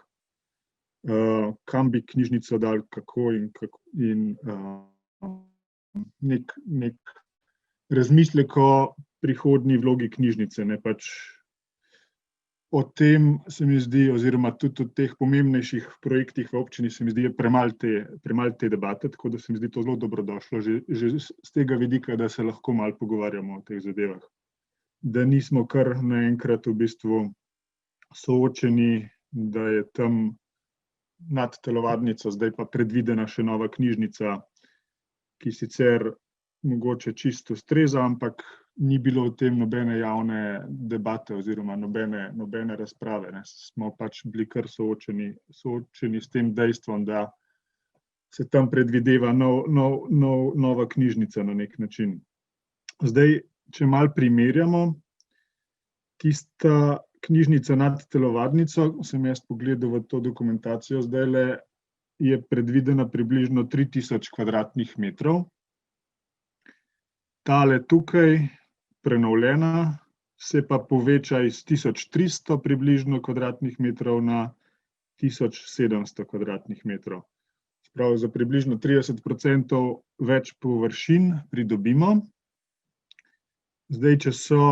kam bi knjižnico dali, kako in nek razmislek o prihodnji vlogi knjižnice, ne pač. O tem se mi zdi, oziroma tudi o teh pomembnejših projektih v občini se mi zdi premalo te debate, tako da se mi zdi to zelo dobrodošlo, že z tega vidika, da se lahko malo pogovarjamo o teh zadevah. Da nismo kar naenkrat v bistvu soočeni, da je tam nad telovadnico zdaj pa predvidena še nova knjižnica, ki sicer mogoče čisto ustreza, ampak ni bilo v tem nobene javne debate oziroma nobene razprave. Smo pač bili kar soočeni s tem dejstvom, da se tam predvideva nova knjižnica na nek način. Zdaj, če malo primerjamo, tista knjižnica nad telovadnico, sem jaz pogledal v to dokumentacijo, zdajle je predvidena približno 3000 kvadratnih metrov. Tale tukaj, prenovljena, se pa poveča iz 1300 približno kvadratnih metrov na 1700 kvadratnih metrov. Sprav za približno 30% več površin pridobimo. Zdaj, če so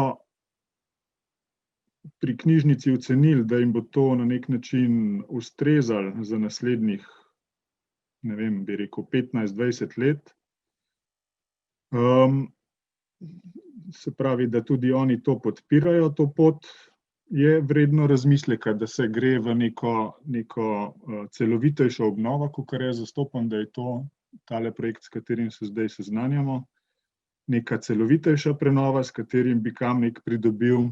pri knjižnici ocenili, da jim bo to na nek način ustrezalo za naslednjih, ne vem, bi rekel 15-20 let, se pravi, da tudi oni to podpirajo, to pot, je vredno razmisleka, da se gre v neko celovitejšo obnovo, kakor jaz zastopam, da je to tale projekt, s katerim se zdaj seznanjamo, neka celovitejša prenova, s katerim bi Kamnik pridobil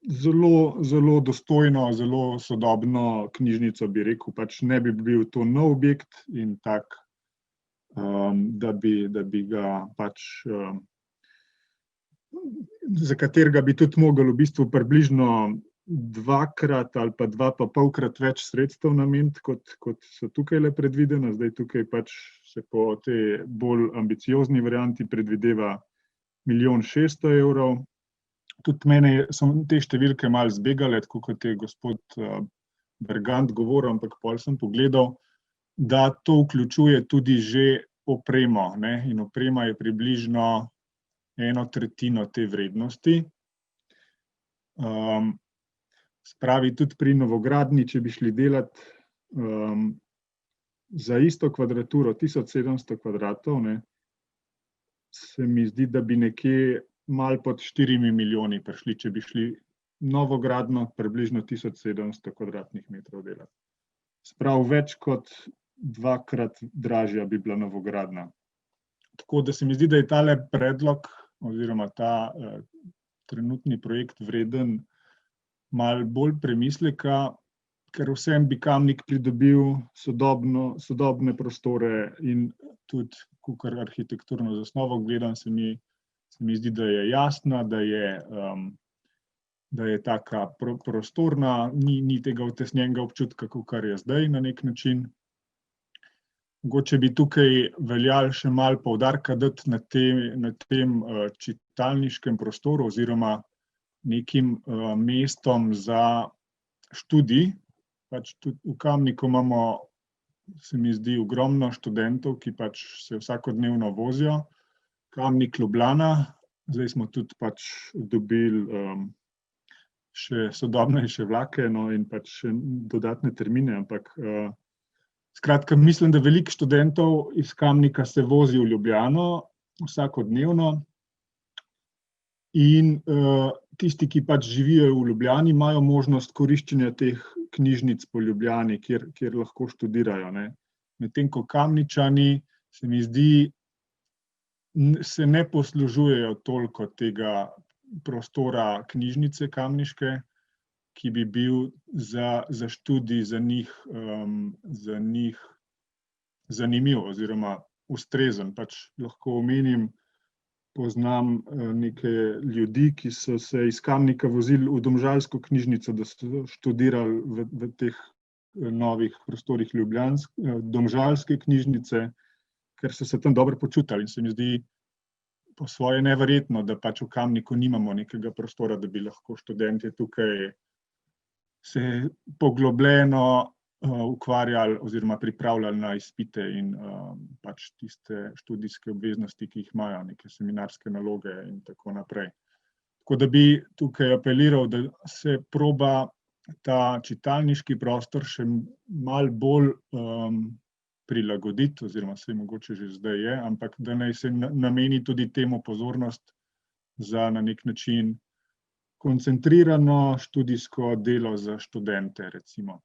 zelo dostojno, zelo sodobno knjižnico, bi rekel, pač ne bi bil to nov objekt in tak, da bi ga pač, za katerega bi tudi mogli v bistvu približno 2-krat ali pa 2,5-krat več sredstev nameniti, kot so tukaj predvidena. Zdaj tukaj pač se po tej bolj ambiciozni varianti predvideva 1,6 milijon. Tudi mene so te številke malo zbegale, tako kot je gospod Bergant govoril, ampak pol sem pogledal, da to vključuje tudi že opremo, ne? In oprema je približno 1/3 te vrednosti. Spravi tudi pri novogradnji, če bi šli delati za isto kvadraturo, 1700 kvadratov, ne, se mi zdi, da bi nekje malo pod 4 milijoni prišli, če bi šli novogradno približno 1700 kvadratnih metrov delati. Sprav več kot 2-krat dražja bi bila novogradna. Tako da se mi zdi, da je tale predlog oziroma ta trenutni projekt vreden malo bolj premisleka, ker vsem bi Kamnik pridobil sodobne prostore in tudi, kakor arhitekturno zasnovo gledam, se mi zdi, da je jasna, da je taka prostorna, ni tega utesnjenega občutka, kakor je zdaj na nek način. Mogoče bi tukaj veljalo še malo poudarka dati na tem čitalniškem prostoru oziroma nekim mestom za študij. Pač tudi v Kamniku imamo, se mi zdi, ogromno študentov, ki pač se vsakodnevno vozijo. Kamnik Ljubljana, zdaj smo tudi pač dobili še sodobnejše vlake, no, in pač še dodatne termine, ampak skratka, mislim, da veliko študentov iz Kamnika se vozi v Ljubljano vsakodnevno in tisti, ki pač živijo v Ljubljani, imajo možnost koriščenja teh knjižnic po Ljubljani, kjer lahko študirajo, ne. Medtem ko Kamničani, se mi zdi, se ne poslužujejo toliko tega prostora knjižnice kamniške, ki bi bil za študij za njih zanimiv oziroma ustrezen. Pač lahko omenim, poznam nekaj ljudi, ki so se iz Kamnika vozili v domžalsko knjižnico, da so študirali v teh novih prostorih domžalske knjižnice, ker so se tam dobro počutili. In se mi zdi po svoje neverjetno, da pač v Kamniku nimamo nekega prostora, da bi lahko študentje tukaj se poglobljeno ukvarjali oziroma pripravljali na izpite in pač tiste študijske obveznosti, ki jih imajo, neke seminarske naloge in tako naprej. Tako da bi tukaj apeliral, da se proba ta čitalniški prostor še malo bolj prilagoditi, oziroma se mogoče že zdaj je, ampak da naj se nameni tudi temu pozornost za na nek način koncentrirano študijsko delo za študente, recimo.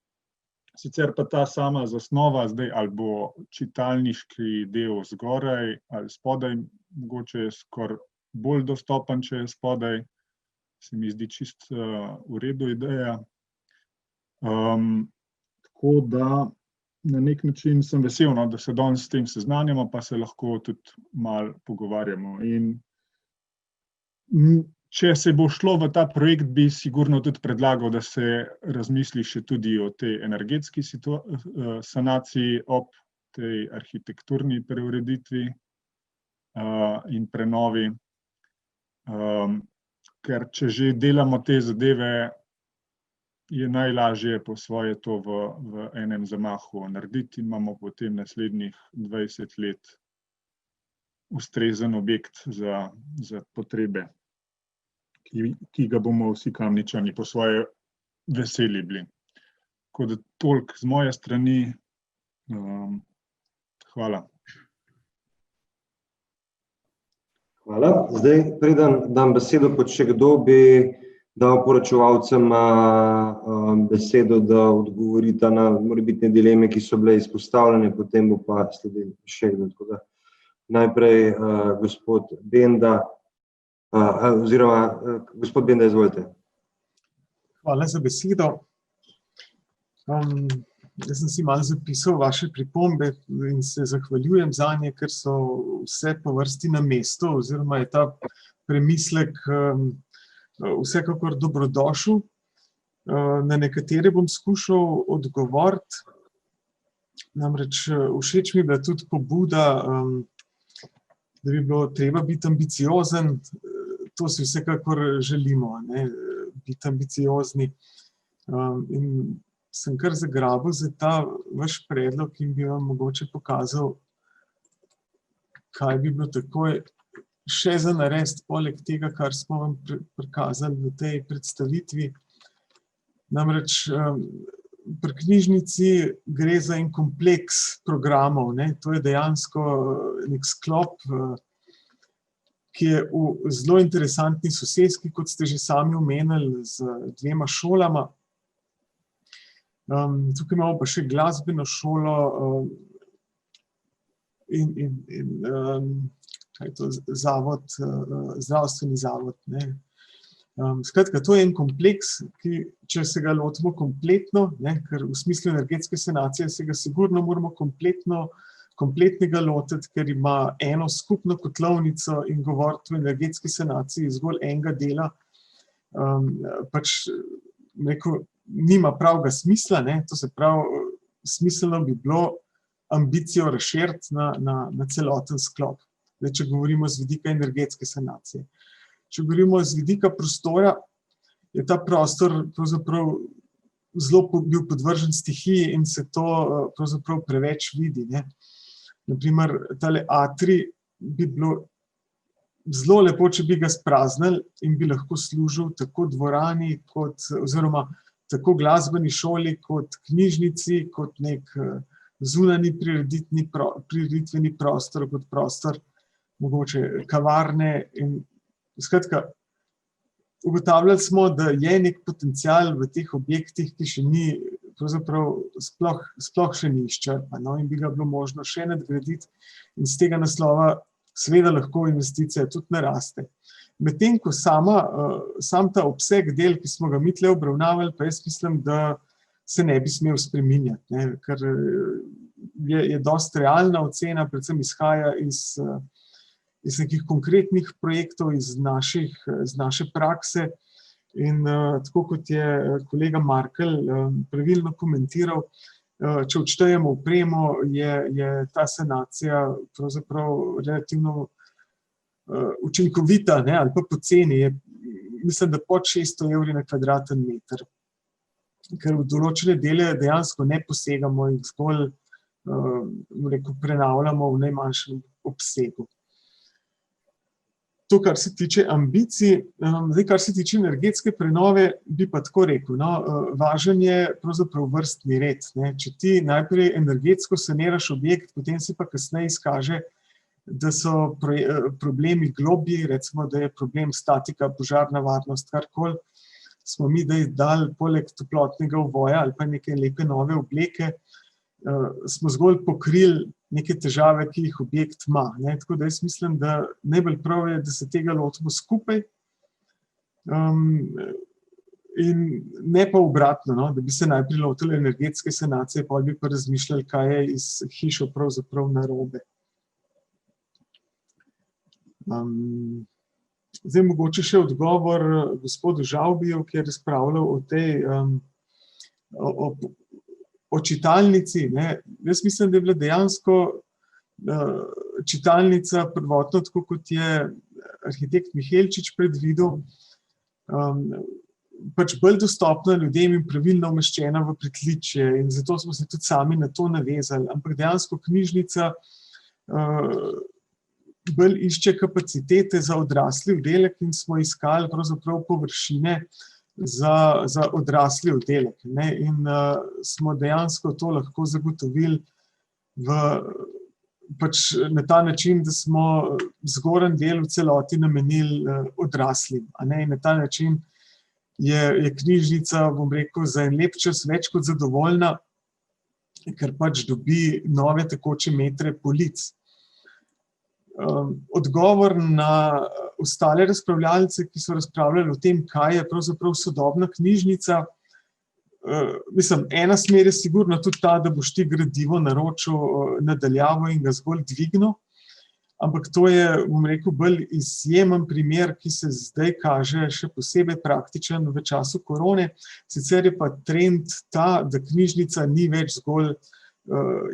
Sicer pa ta sama zasnova zdaj ali bo čitalniški del zgoraj ali spodaj, mogoče je skoraj bolj dostopen, če je spodaj, se mi zdi čist v redu ideja. Tako da na nek način sem vesel, no, da se danes s tem seznanjamo, pa se lahko tudi malo pogovarjamo. In če se bo šlo v ta projekt, bi sigurno tudi predlagal, da se razmisli še tudi o tej energetski sanaciji ob tej arhitekturni preureditvi in prenovi. Ker če že delamo te zadeve, je najlažje po svoje to v enem zamahu narediti in imamo potem naslednjih 20 let ustrezen objekt za potrebe, ki ga bomo vsi Kamničani po svoje veseli bili. Tako da toliko z moje strani. Hvala. Hvala. Zdaj, preden dam besedo, kot še kdo, bi dal poročevalcem besedo, da odgovorita na morebitne dileme, ki so bile izpostavljene, potem bo pa sledil še kdo. Tako da najprej gospod Benda, oziroma gospod Benda, izvolite. Hvala za besedo. Jaz sem si malo zapisal vaše pripombe in se zahvaljujem zanje, ker so vse po vrsti na mestu, oziroma je ta premislek vsekakor dobrodošel. Na nekatere bom skušal odgovoriti. Namreč všeč mi je bila tudi pobuda, da bi bilo treba biti ambiciozen. To si vsekakor želimo, ne, biti ambiciozni. In sem kar zagrabil za ta vaš predlog in bi vam mogoče pokazal, kaj bi bilo takoj še za narediti, poleg tega, kar smo vam prikazali v tej predstavitvi. Namreč pri knjižnici gre za en kompleks programov, ne? To je dejansko nek sklop, ki je v zelo interesantni soseski, kot ste že sami omenili, z 2 šolama. Tukaj imamo pa še glasbeno šolo in kaj je to, zavod, zdravstveni zavod, ne. Skratka, to je en kompleks, ki, če se ga lotimo kompletno, ne, ker v smislu energetske sanacije se ga sigurno moramo kompletnega lotiti, ker ima eno skupno kotlovnico in govoriti o energetski sanaciji zgolj enega dela, pač rekel, nima pravega smisla, ne, to se pravi, smiselno bi bilo ambicijo razširiti na celoten sklop. Zdaj, če govorimo z vidika energetske sanacije. Če govorimo z vidika prostora, je ta prostor pravzaprav zelo bil podvržen stihiji in se to pravzaprav preveč vidi, ne. Naprimer, tale atrij bi bilo zelo lepo, če bi ga spraznili in bi lahko služil tako dvorani, oziroma tako glasbeni šoli, kot knjižnici, kot nek zunanji prireditveni prostor, kot prostor mogoče kavarne. In skratka, ugotavljali smo, da je nek potencial v teh objektih, ki še ni, pravzaprav sploh še ni izčrpan, no, in bi ga bilo možno še nadgraditi in z tega naslova seveda lahko investicija tudi naraste. Medtem ko sam ta obseg del, ki smo ga mi tle obravnavali, pa jaz mislim, da se ne bi smel spreminjati, ne, ker je dosti realna ocena, predvsem izhaja iz nekih konkretnih projektov, iz naše prakse. In tako kot je kolega Markel pravilno komentiral, če odštejemo opremo, je ta sanacija pravzaprav relativno učinkovita, ne, ali pa poceni, mislim, da pod 600 evri na kvadraten meter. Ker v določene dele dejansko ne posegamo, jih zgolj prenavljamo v najmanjšem obsegu. To, kar se tiče ambicij, zdaj, kar se tiče energetske prenove, bi pa tako rekel, no, važen je pravzaprav vrstni red, ne. Če ti najprej energetsko saniraš objekt, potem se pa kasneje izkaže, da so problemi globji, recimo, da je problem statika, požarna varnost, karkoli, smo mi dali poleg toplotnega ovoja ali pa neke lepe nove obleke, smo zgolj pokrili neke težave, ki jih objekt ima, ne. Tako da jaz mislim, da najbolj prav je, da se tega lotimo skupaj, in ne pa obratno, no, da bi se najprej lotili energetske sanacije, potem bi pa razmišljali, kaj je iz hišo pravzaprav narobe. Zdaj mogoče še odgovor gospodu Žavbiju, ki je razpravljal o tej o čitalnici, ne. Jaz mislim, da je bila dejansko čitalnica prvotno, tako kot je arhitekt Mihelčič predvidel, pač bolj dostopna ljudem in pravilno umeščena v pritličje, in zato smo se tudi sami na to navezali. Ampak dejansko knjižnica bolj išče kapacitete za odrasli oddelek in smo iskali pravzaprav površine za odrasli oddelek, ne, in smo dejansko to lahko zagotovili pač na ta način, da smo zgornji del v celoti namenili odraslim, a ne, in na ta način je knjižnica, bom rekel, za en lep čas več kot zadovoljna, ker pač dobi nove tekoče metre polic. Odgovor na ostale razpravljalce, ki so razpravljali o tem, kaj je pravzaprav sodobna knjižnica, mislim, ena smer je sigurno tudi ta, da boš ti gradivo naročil nadaljavo in ga zgolj dvignil, ampak to je, bom rekel, bolj izjemen primer, ki se zdaj kaže še posebej praktičen v času korone. Sicer je pa trend ta, da knjižnica ni več zgolj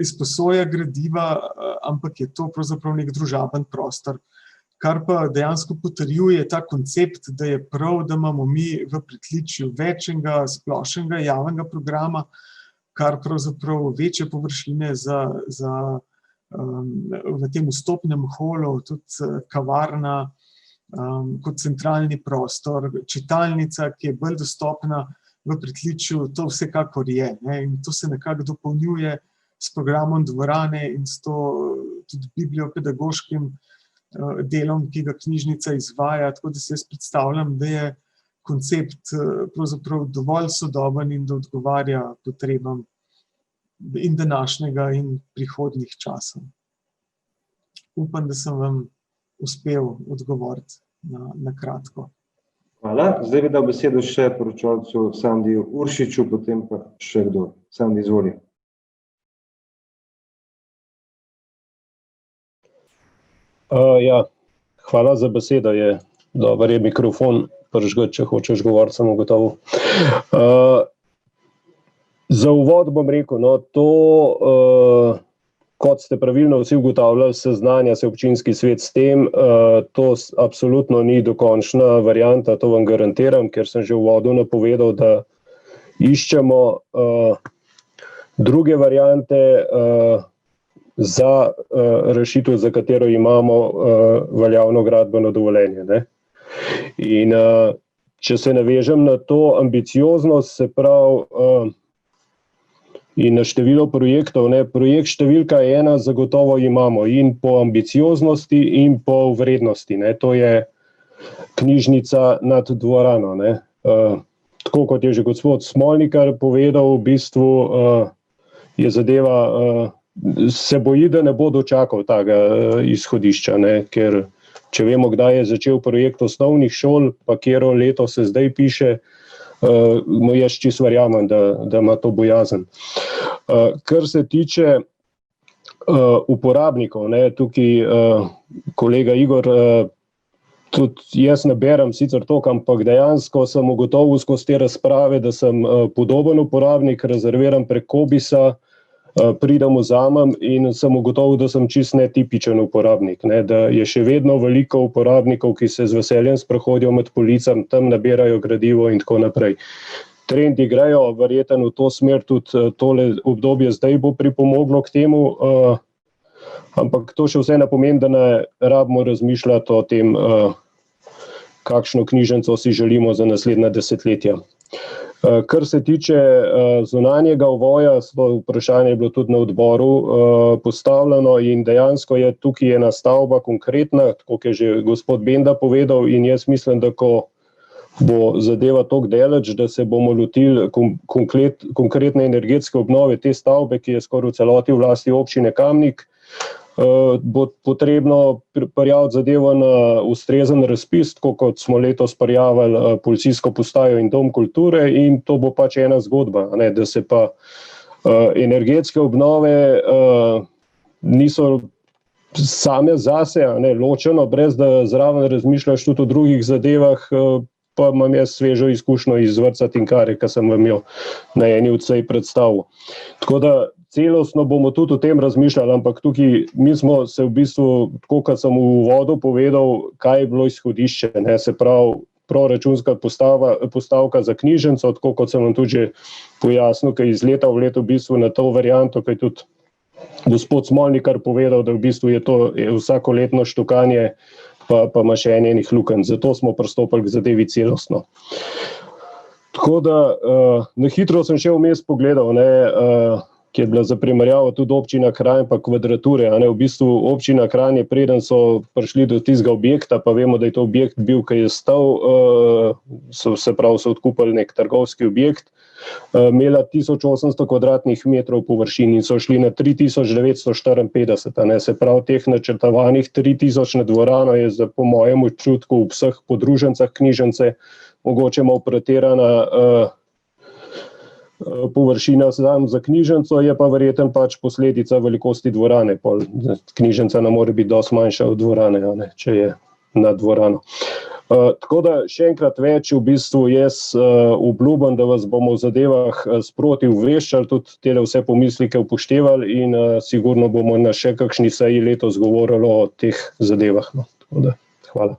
izposoja gradiva, ampak je to pravzaprav nek družaben prostor, kar pa dejansko potrjuje ta koncept, da je prav, da imamo mi v pritličju večjega splošnega javnega programa, kar pravzaprav večje površine v tem vstopnem holu, tudi kavarna kot centralni prostor, čitalnica, ki je bolj dostopna v pritličju, to vsekakor je, ne, in to se nekako dopolnjuje s programom dvorane in s to tudi bibliopedagoškim delom, ki ga knjižnica izvaja, tako da si jaz predstavljam, da je koncept pravzaprav dovolj sodoben in da odgovarja potrebam in današnjega in prihodnjih časov. Upam, da sem vam uspel odgovoriti na kratko. Hvala. Zdaj bi dal besedo še poročevalcu Sandiju Uršiču, potem pa še kdo. Sandi, izvoli. Hvala za besedo. Dober je mikrofon prižgat, če hočeš govoriti, sem ugotovil. Za uvod bom rekel, kot ste pravilno vsi ugotavljali, seznanja se občinski svet s tem, to absolutno ni dokončna varianta, to vam garantiram, ker sem že v uvodu napovedal, da iščemo druge variante za rešitev, za katero imamo veljavno gradbeno dovoljenje, ne. In če se navežem na to ambicioznost, se pravi, in na število projektov, ne, projekt številka 1 zagotovo imamo in po ambicioznosti in po vrednosti, ne, to je knjižnica nad dvorano, ne. Tako kot je že gospod Smolnikar povedal, v bistvu je zadeva, se boji, da ne bo dočakal tega izhodišča, ne, ker če vemo, kdaj je začel projekt osnovnih šol, pa katero leto se zdaj piše, jaz čisto verjamem, da ima to bojazen. Kar se tiče uporabnikov, ne, tukaj kolega Igor, tudi jaz ne berem sicer toliko, ampak dejansko sem ugotovil skozi te razprave, da sem podoben uporabnik, rezerviram prek Cobisa, pridem, vzamem in sem ugotovil, da sem čisto netipičen uporabnik, ne, da je še vedno veliko uporabnikov, ki se z veseljem sprehodijo med policami, tam nabirajo gradivo in tako naprej. Trendi grejo, verjetno v to smer, tudi tole obdobje zdaj bo pripomoglo k temu, ampak to še vse ne pomeni, da ne rabimo razmišljati o tem, kakšno knjižnico si želimo za naslednja desetletja. Kar se tiče zunanjega ovoja, vprašanje je bilo tudi na odboru postavljeno in dejansko je tukaj ena stavba konkretna, tako kot je že gospod Benda povedal, in jaz mislim, da ko bo zadeva toliko daleč, da se bomo lotili konkretne energetske obnove te stavbe, ki je skoraj v celoti v lasti občine Kamnik, bo potrebno prijaviti zadevo na ustrezen razpis, tako kot smo letos prijavili policijsko postajo in dom kulture, in to bo pač ena zgodba, ne, da se pa energetske obnove niso same zase, ne, ločeno, brez da zraven razmišljaš tudi o drugih zadevah, pa imam jaz svežo izkušnjo iz vrtca Tinkare, ki sem vam jo na eni od sej predstavil. Tako da celostno bomo tudi o tem razmišljali, ampak tukaj mi smo se v bistvu, tako kot sem v uvodu povedal, kaj je bilo izhodišče, ne, se pravi proračunska postavka za knjižnico, tako kot sem vam tudi že pojasnil, ki iz leta v leto v bistvu na to varianto, ki je tudi gospod Smolnikar povedal, da v bistvu je to vsakoletno štukanje, pa ima še enih lukenj, zato smo pristopili k zadevi celostno. Tako da na hitro sem še vmes pogledal, ne, ki je bila za primerjavo tudi občina Kranj pa Kvadrature. V bistvu občina Kranj je, preden so prišli do tistega objekta, pa vemo, da je to objekt bil, ki je stal, so odkupili nek trgovski objekt, imela 1800 kvadratnih metrov površin in so šli na 3954. Se pravi, teh načrtovanih 3000 na dvorano je po mojem občutku v vseh podružencah knjižnice mogoče malo pretirana površina za knjižnico, je pa verjetno pač posledica velikosti dvorane. Knjižnica ne more biti dosti manjša od dvorane, če je nad dvorano. Tako da še enkrat več, v bistvu jaz obljubim, da vas bomo v zadevah sproti obveščali, tudi te vse pomisleke upoštevali in sigurno bomo na še kakšni seji letos govorili o teh zadevah. Tako da, hvala.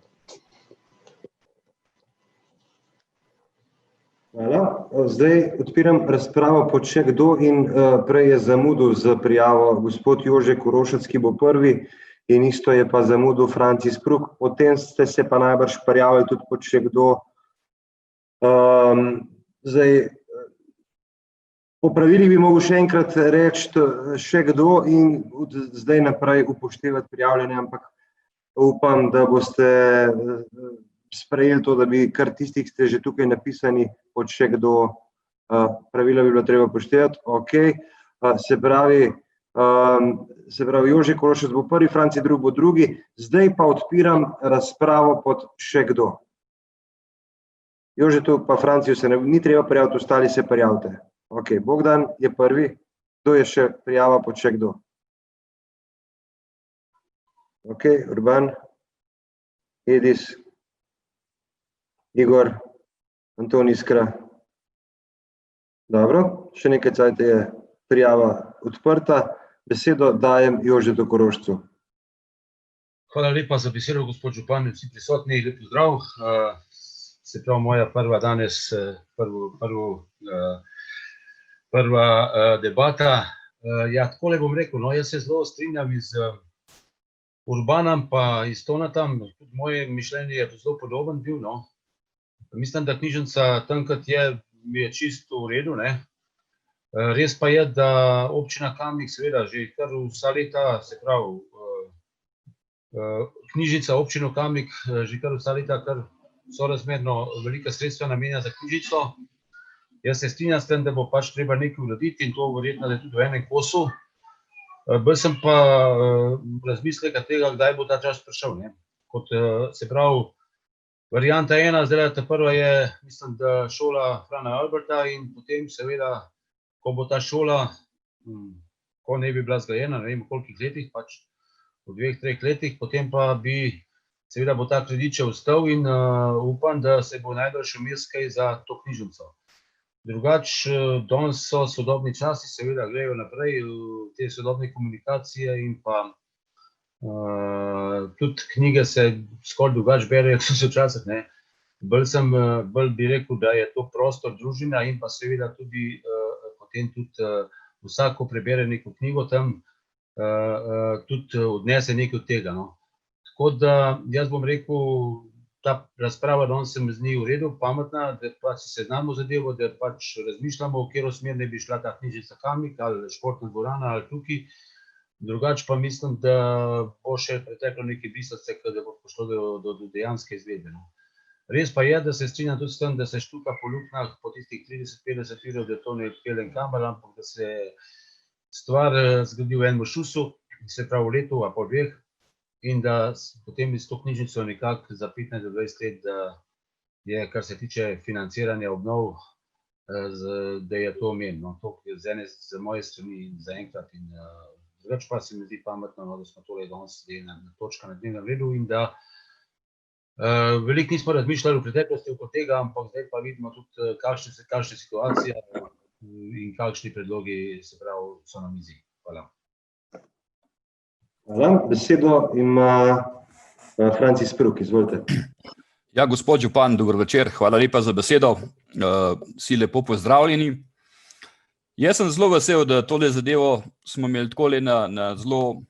Hvala. Zdaj odpiram razpravo pod še kdo in prej je zamudil z prijavo gospod Jože Korošec, ki bo prvi, in isto je pa zamudil Franci Spruk. Potem ste se pa najbrž prijavili tudi pod še kdo. Zdaj, po pravilih bi mogel še enkrat reči še kdo in zdaj naprej upoštevati prijavljanje, ampak upam, da boste sprejeli to, da bi kar tistih, ki ste že tukaj napisani, pod še kdo, pravila bi bilo treba upoštevati. Ok, se pravi, Jože Korošec bo prvi, Franci Spruk bo drugi, zdaj pa odpiram razpravo pod še kdo. Jožetu pa Franciju se ni treba prijaviti, ostali se prijavite. Ok, Bogdan je prvi, kdo je še prijava pod še kdo? Ok, Urban, Edis, Igor, Anton Iskra. Dobro, še nekaj cajta je prijava odprta. Besedo dajem Jožetu Korošcu. Hvala lepa za besedo, gospod župan, vsi prisotni, lep pozdrav. Se pravi, moja prva danes, prva debata. Ja, takole bom rekel, jaz se zelo strinjam z Urbanom pa iz Tonatom, tudi moje mišljenje je zelo podoben bil, Mislim, da knjižnica tamkrat mi je čisto v redu, Res pa je, da občina Kamnik seveda že kar vsa leta, se pravi, knjižnica občino Kamnik že kar vsa leta kar sorazmerno velika sredstva namenja za knjižnico. Jaz se strinjam s tem, da bo pač treba nekaj urediti in to verjetno je tudi v enem kosu. Bolj sem pa razmisleka tega, kdaj bo ta čas prišel. Kot se pravi, varianta ena, zdaj ta prva je, mislim, da šola Frana Alberta in potem seveda, ko bo ta šola, ko ne bi bila zgrajena, ne vem v kolikih letih, pač v 2-3 letih, potem pa seveda bo ta kredit še ostal in upam, da se bo najbrž vmes kaj za to knjižnico. Drugač, danes so sodobni časi, seveda grejo naprej te sodobne komunikacije in pa tudi knjige se skoraj drugače berejo, kot so se včasih, Bolj bi rekel, da je to prostor družina in pa seveda tudi potem tudi vsak, ko prebere neko knjigo tam, tudi odnese nekaj od tega. Tako da jaz bom rekel, ta razprava danes se mi zdi v redu, pametna, da pač se seznamo zadevo, da pač razmišljamo, v katero smer ne bi šla ta knjižnica Kamnik ali športna dvorana ali tukaj. Drugače pa mislim, da bo še preteklo nekaj mesecev, da bo prišlo do dejanske izvedbe. Res pa je, da se strinjam tudi s tem, da se štuka po luknjah po tistih 30-50 virov, da to ne peljem kamera, ampak da se stvar zgodi v enem šusu, se pravi v letu ali po dveh, in da potem iz to knjižnico nekako za 15-20 let, da je, kar se tiče financiranja obnov, da je to omenjeno. To je z moje strani zaenkrat in drugače pa se mi zdi pametno, da smo tole danes ena točka na dnevnem redu in da veliko nismo razmišljali v preteklosti oko tega, ampak zdaj pa vidimo tudi, kakšne situacije in kakšni predlogi, se pravi, so na mizi. Hvala. Hvala. Besedo ima Franci Spruk, izvolite. Ja, gospod župan, dober večer, hvala lepa za besedo. Vsi lepo pozdravljeni. Jaz sem zelo vesel, da tole zadevo smo imeli takole na zelo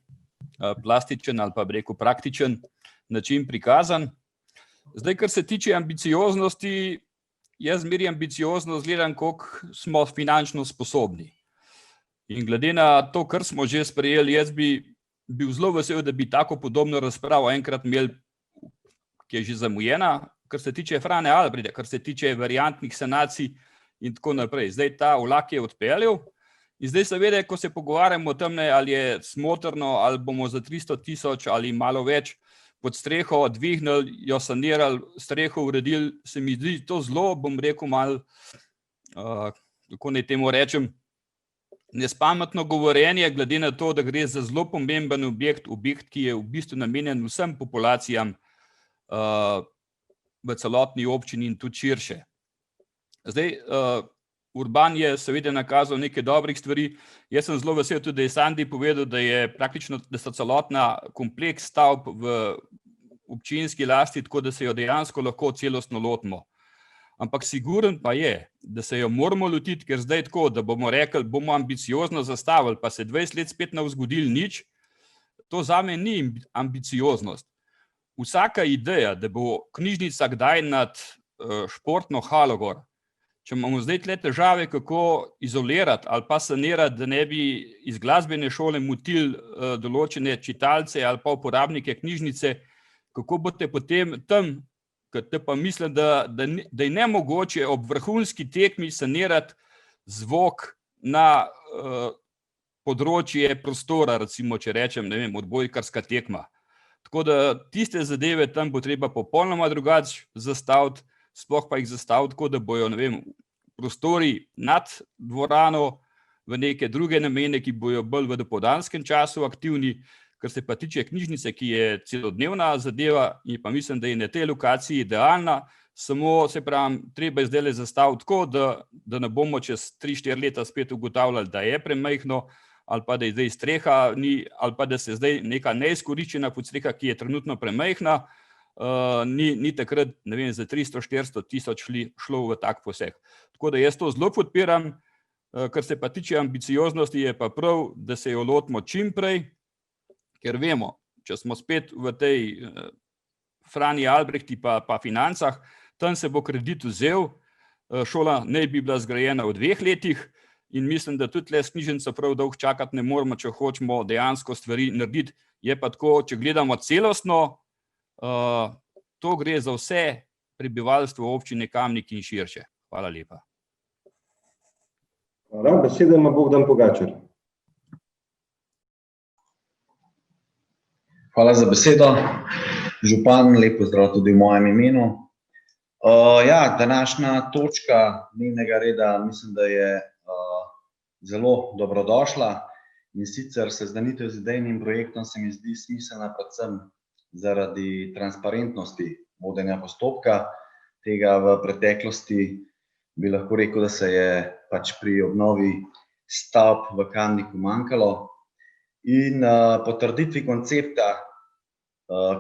plastičen ali pa bi rekel praktičen način prikazan. Zdaj, kar se tiče ambicioznosti, jaz zmeraj ambiciozno gledam, koliko smo finančno sposobni. In glede na to, kar smo že sprejeli, jaz bi bil zelo vesel, da bi tako podobno razpravo enkrat imeli, ki je že zamujena, kar se tiče Frane Albreda, kar se tiče variantnih sanacij in tako naprej. Zdaj ta vlak je odpeljal in zdaj seveda, ko se pogovarjamo o tem, ali je smotrno, ali bomo za 300 000 ali malo več pod streho dvignili, jo sanirali, streho uredili, se mi zdi to zelo, bom rekel, malo, kako naj temu rečem, nespametno govorjenje, glede na to, da gre za zelo pomemben objekt, ki je v bistvu namenjen vsem populacijam v celotni občini in tudi širše. Zdaj, Urban je seveda nakazal nekaj dobrih stvari. Jaz sem zelo vesel tudi, da je Sandi povedal, da je praktično, da so celotna kompleks stavb v občinski lasti, tako da se jo dejansko lahko celostno lotimo. Ampak siguren pa je, da se jo moramo lotiti, ker zdaj tako, da bomo rekli, bomo ambiciozno zastavili, pa se 20 let spet ne bo zgodilo nič, to zame ni ambicioznost. Vsaka ideja, da bo knjižnica kdaj nad športno halo gor, če imamo zdaj tle težave, kako izolirati ali pa sanirati, da ne bi iz glasbene šole motili določene čitalce ali pa uporabnike knjižnice, kako boste potem tam, ker te pa mislim, da je nemogoče ob vrhunski tekmi sanirati zvok na področje prostora, recimo, če rečem, ne vem, odbojkarska tekma. Tako da tiste zadeve tam bo treba popolnoma drugače zastaviti, sploh pa jih zastaviti tako, da bojo, ne vem, prostori nad dvorano v neke druge namene, ki bojo bolj v dopoldanskem času aktivni, kar se pa tiče knjižnice, ki je celodnevna zadeva in pa mislim, da je na tej lokaciji idealna, samo se pravim, treba je zdaj zastaviti tako, da ne bomo čez 3-4 leta spet ugotavljali, da je premajhno, ali pa da je zdaj streha ni, ali pa da se zdaj neka neizkoriščena podstreha, ki je trenutno premajhna, ni takrat, ne vem, za 300-400 000 šlo v tak poseg. Tako da jaz to zelo podpiram, kar se pa tiče ambicioznosti, je pa prav, da se jo lotimo čim prej, ker vemo, če smo spet v tej Frani Albrehti pa financah, tam se bo kredit vzel, šola naj bi bila zgrajena v 2 letih in mislim, da tudi le s knjižnico prav dolgo čakati ne moramo, če hočemo dejansko stvari narediti. Je pa tako, če gledamo celostno, to gre za vse prebivalstvo občine Kamnik in širše. Hvala lepa. Hvala, besedo ima Bogdan Pogačar. Hvala za besedo. Župan, lep pozdrav tudi v mojem imenu. Današnja točka dnevnega reda mislim, da je zelo dobrodošla in sicer seznanitev z idejnim projektom se mi zdi smiselna predvsem zaradi transparentnosti vodenja postopka. Tega v preteklosti bi lahko rekel, da se je pač pri obnovi stavb v Kamniku manjkalo. In potrditvi koncepta,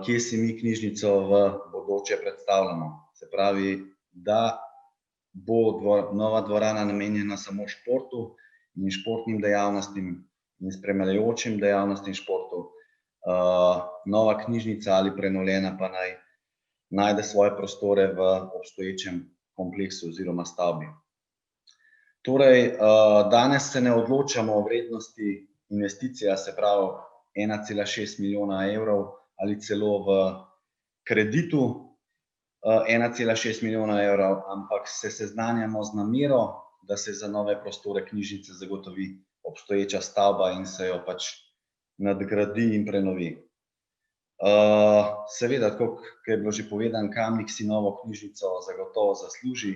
kje si mi knjižnico v bodoče predstavljamo. Se pravi, da bo nova dvorana namenjena samo športu in športnim dejavnostim in spremljajočim dejavnostim športu. Nova knjižnica ali prenovljena pa naj najde svoje prostore v obstoječem kompleksu oziroma stavbi. Torej, danes se ne odločamo o vrednosti investicija, se pravi 1,6 milijona evrov ali celo v kreditu 1,6 milijona evrov, ampak se seznanjamo z namero, da se za nove prostore knjižnice zagotovi obstoječa stavba in se jo pač nadgradi in prenovi. Seveda, kot je bilo že povedano, Kamnik si novo knjižnico zagotovo zasluži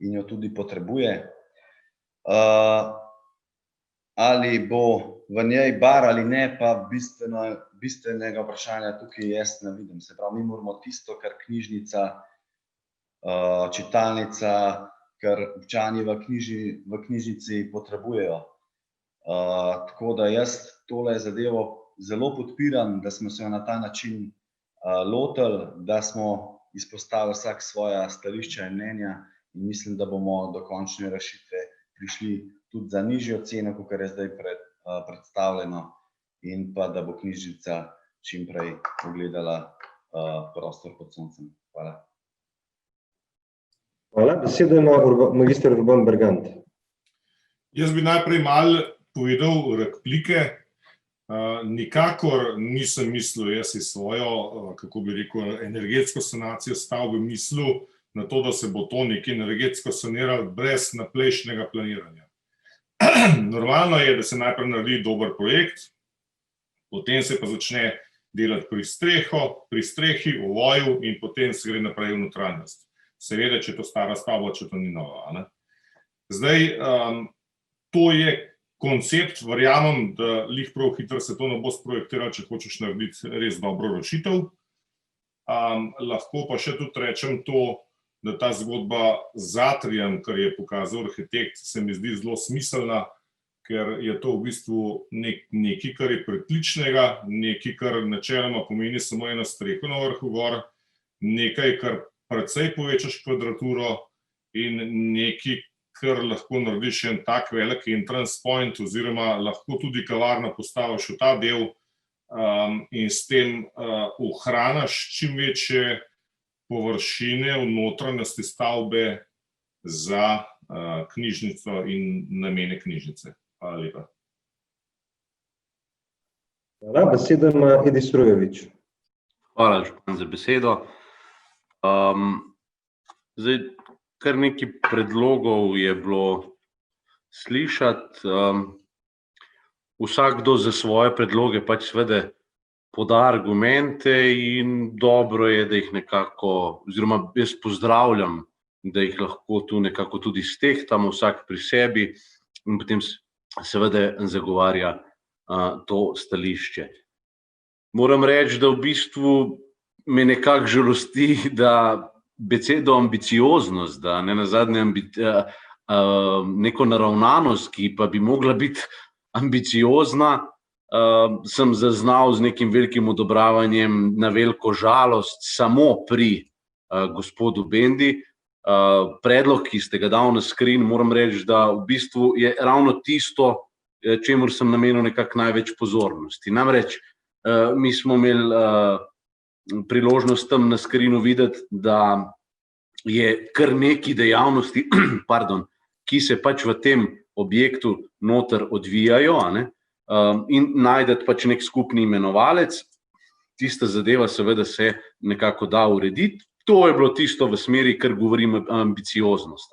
in jo tudi potrebuje. Ali bo v njej bar ali ne, pa bistvenega vprašanja tukaj jaz ne vidim. Se pravi, mi moramo tisto, kar knjižnica, čitalnica, kar občani v knjižnici potrebujejo. Tako da jaz tole zadevo zelo podpiram, da smo se jo na ta način lotili, da smo izpostavili vsak svoja stališča in mnenja in mislim, da bomo do končne rešitve prišli tudi za nižjo ceno, kot je zdaj predstavljeno, in pa da bo knjižnica čim prej pogledala prostor pod soncem. Hvala. Hvala. Besedo ima magister Urban Bergant. Jaz bi najprej malo povedal replike, nikakor nisem mislil, jaz si svojo, kako bi rekel, energetsko sanacijo stavbe mislil na to, da se bo to nekaj energetsko saniralo brez naplejšnjega planiranja. Normalno je, da se najprej naredi dober projekt, potem se pa začne delati pri strehi, v voju in potem se gre naprej v notranjost. Seveda, če je to stara stavba, če to ni nova. Zdaj, to je koncept, verjamem, da lih prav hitro se to ne bo sprojektiralo, če hočeš narediti res dobro rešitev. Lahko pa še tudi rečem to, da ta zgodba z atrijem, kar je pokazal arhitekt, se mi zdi zelo smiselna, ker je to v bistvu nekaj, kar je pritličnega, nekaj, kar načeloma pomeni samo eno streho na vrhu gor, nekaj, kar precej povečaš kvadraturo in nekaj, kar lahko narediš en tak velik entrance point oziroma lahko tudi kavarno postaviš v ta del in s tem ohraniš čim večje površine v notranjosti stavbe za knjižnico in namene knjižnice. Hvala lepa. Hvala, besedo ima Edi Strojevič. Hvala, župan, za besedo. Zdaj, kar nekaj predlogov je bilo slišati. Vsakdo za svoje predloge pač seveda poda argumente in dobro je, da jih nekako, oziroma jaz pozdravljam, da jih lahko tu nekako tudi stehtamo vsak pri sebi in potem seveda zagovarja to stališče. Moram reči, da v bistvu me nekako žalosti, da besedo ambicioznost, da ne nazadnje neko naravnanost, ki pa bi mogla biti ambiciozna, sem zaznal z nekim velikim odobravanjem na veliko žalost samo pri gospodu Bendi. Predlog, ki ste ga dal na screen, moram reči, da v bistvu je ravno tisto, čemur sem namenil nekako največ pozornosti. Namreč, mi smo imeli priložnost tam na screenu videti, da je kar nekaj dejavnosti, ki se pač v tem objektu noter odvijajo, in najdete pač nek skupni imenovalec. Tista zadeva seveda se nekako da urediti. To je bilo tisto v smeri, kar govorim ambicioznost.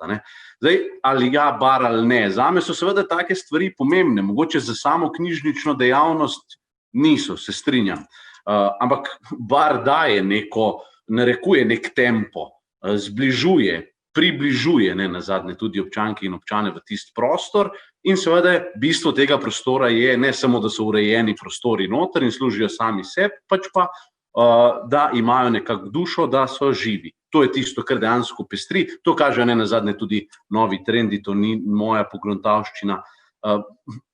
Zdaj, ali ja, bar ali ne. Zame so seveda take stvari pomembne, mogoče za samo knjižnično dejavnost niso, se strinjam. Ampak bar daje narekuje nek tempo, zbližuje, približuje nazadnje tudi občanke in občane v tisti prostor in seveda bistvo tega prostora je ne samo, da so urejeni prostori noter in služijo sami sebi, pač pa da imajo nekako dušo, da so živi. To je tisto, kar dejansko pestri. To kaže ne nazadnje tudi novi trendi, to ni moja pogruntavščina.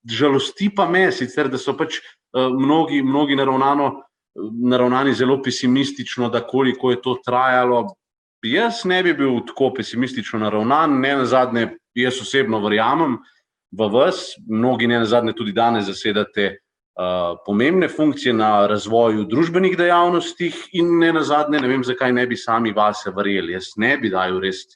Žalosti pa me sicer, da so pač mnogi naravnani zelo pesimistično, da koliko je to trajalo. Jaz ne bi bil tako pesimistično naravnan, ne nazadnje, jaz osebno verjamem v vas, mnogi ne nazadnje tudi danes zasedate pomembne funkcije na razvoju družbenih dejavnostih in ne nazadnje, ne vem, zakaj ne bi sami vase verjeli. Jaz ne bi dajal res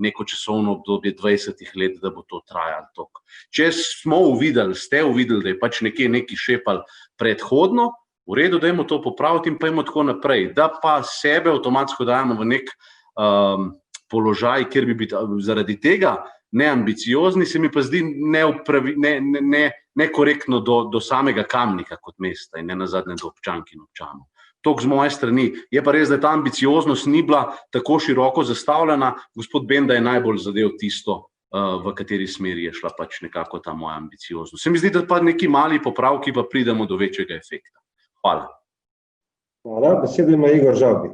neko časovno obdobje 20 let, da bo to trajalo toliko. Če ste uvideli, da je pač nekaj šepal predhodno, v redu, dajmo to popraviti in pojmo tako naprej. Da pa sebe avtomatsko dajemo v nek položaj, kjer bi biti zaradi tega neambiciozni, se mi pa zdi nekorektno do samega Kamnika kot mesta in ne nazadnje do občank in občanov. Toliko z moje strani. Je pa res, da ta ambicioznost ni bila tako široko zastavljena. Gospod Benda je najbolj zadev tisto, v kateri smeri je šla pač nekako ta moja ambicioznost. Se mi zdi, da pa neki mali popravki pa pridemo do večjega efekta. Hvala. Hvala. Besedo ima Igor Žavbi.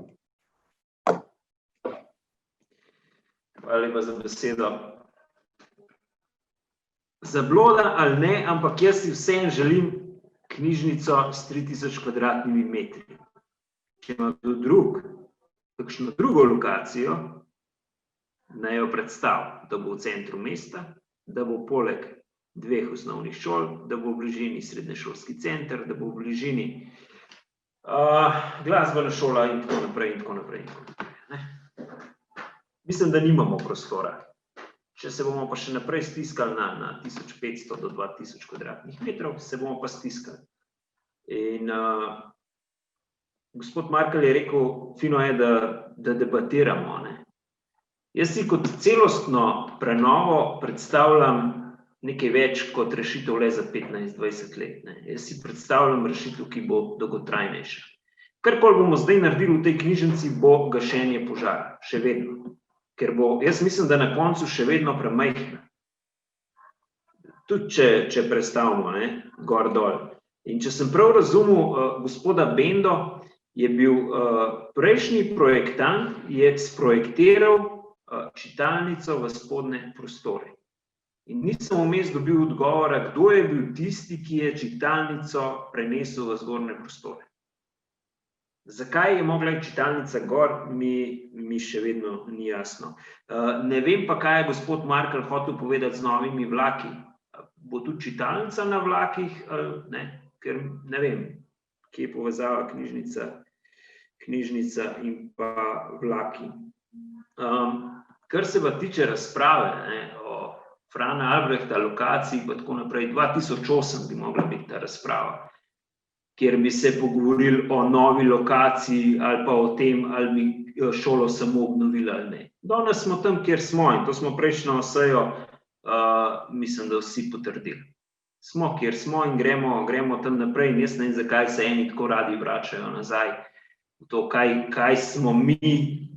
Hvala lepa za besedo. Zabloda ali ne, ampak jaz si vseeno želim knjižnico s 3000 kvadratnimi metri. Če ima kdo kakšno drugo lokacijo, naj jo predstavi, da bo v centru mesta, da bo poleg 2 osnovnih šol, da bo v bližini srednješolski center, da bo v bližini glasbena šola in tako naprej in tako naprej. Mislim, da nimamo prostora. Če se bomo pa še naprej stiskali na 1500 do 2000 kvadratnih metrov, se bomo pa stiskali. In gospod Markel je rekel, fino je, da debatiramo, ne. Jaz si kot celostno prenovo predstavljam nekaj več kot rešitev le za 15-20 let, ne. Jaz si predstavljam rešitev, ki bo dolgotrajnejša. Karkoli bomo zdaj naredili v tej knjižnici, bo gašenje požara, še vedno. Ker bo, jaz mislim, da na koncu še vedno premajhna. Tudi če prestavimo, ne, gor dol. In če sem prav razumel gospoda Bendo, je bil prejšnji projektant, je sprojektiral čitalnico v spodnje prostore. In nisem vmes dobil odgovora, kdo je bil tisti, ki je čitalnico prenesel v zgornje prostore. Zakaj je mogla čitalnica gor, mi še vedno ni jasno. Ne vem pa, kaj je gospod Markel hotel povedati z novimi vlaki. Bo tudi čitalnica na vlakih, ne? Ker ne vem, kje je povezava knjižnica in pa vlaki. Kar se pa tiče razprave, ne, o Frana Albrehta, lokaciji pa tako naprej, 2008 bi mogla biti ta razprava, kjer bi se pogovorili o novi lokaciji ali pa o tem, ali bi šolo samo obnovili ali ne. Danes smo tam, kjer smo, in to smo prejšnjo sejo, mislim, da vsi potrdili. Smo, kjer smo in gremo tam naprej in jaz ne vem, zakaj se eni tako radi vračajo nazaj v to, kaj smo mi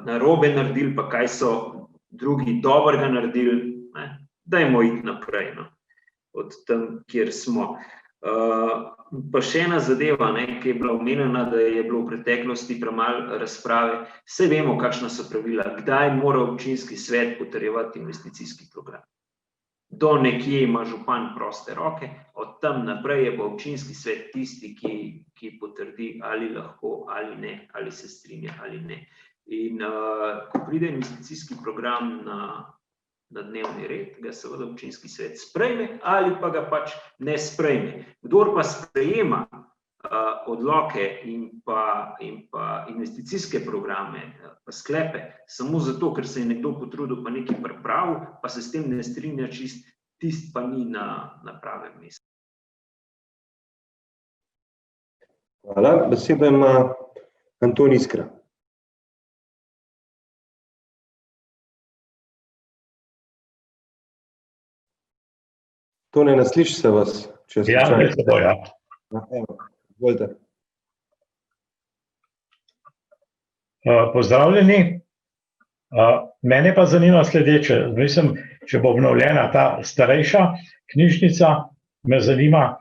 narobe naredili, pa kaj so drugi dobrega naredili, ne. Dajmo iti naprej, no, od tam, kjer smo. Pa še ena zadeva, ne, ki je bila omenjena, da je bilo v preteklosti premalo razprave. Saj vemo, kakšna so pravila, kdaj mora občinski svet potrjevati investicijski program. Do nekje ima župan proste roke, od tam naprej je pa občinski svet tisti, ki potrdi, ali lahko, ali ne, ali se strinja, ali ne. In ko pride investicijski program na dnevni red, ga seveda občinski svet sprejme ali pa ga pač ne sprejme. Kdor pa sprejema odloke in pa investicijske programe, pa sklepe, samo zato, ker se je nekdo potrudil pa nekaj pripravil, pa se s tem ne strinja čist, tisti pa ni na pravem mestu. Hvala. Besedo ima Anton Iskra. To ne nasliši se vas, če se Ja, se bo, ja. Izvolite. Pozdravljeni. Mene pa zanima sledeče. Mislim, če bo obnovljena ta starejša knjižnica, me zanima,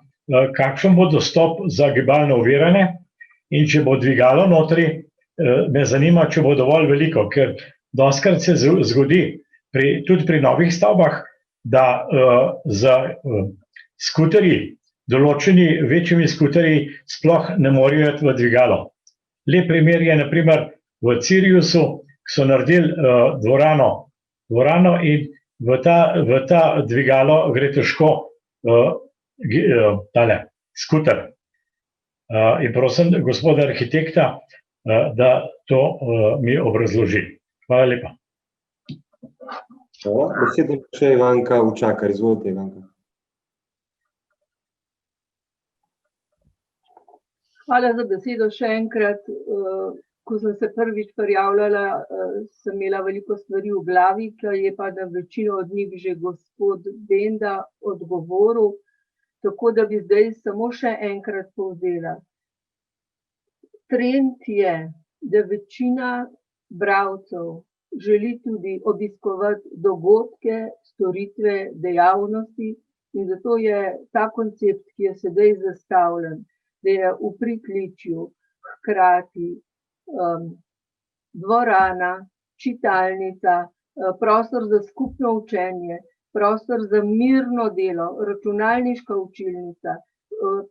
kakšen bo dostop za gibalno ovirane in če bo dvigalo notri, me zanima, če bo dovolj veliko, ker dostikrat se zgodi, tudi pri novih stavbah, da za skuterji, določeni večjimi skuterji sploh ne morejo iti v dvigalo. Lep primer je na primer v Ciriusu, ki so naredili dvorano in v ta dvigalo gre težko tale skuter. In prosim gospoda arhitekta, da to mi obrazloži. Hvala lepa. Hvala. Besedo še Ivanka Učakar. Izvolite, Ivanka. Hvala za besedo še enkrat. Ko sem se prvič prijavljala, sem imela veliko stvari v glavi, ki je pa na večino od njih že gospod Benda odgovoril, tako da bi zdaj samo še enkrat povzela. Trend je, da večina bralcev želi tudi obiskovati dogodke, storitve, dejavnosti in zato je ta koncept, ki je sedaj zastavljen, da je v pritličju hkrati dvorana, čitalnica, prostor za skupno učenje, prostor za mirno delo, računalniška učilnica,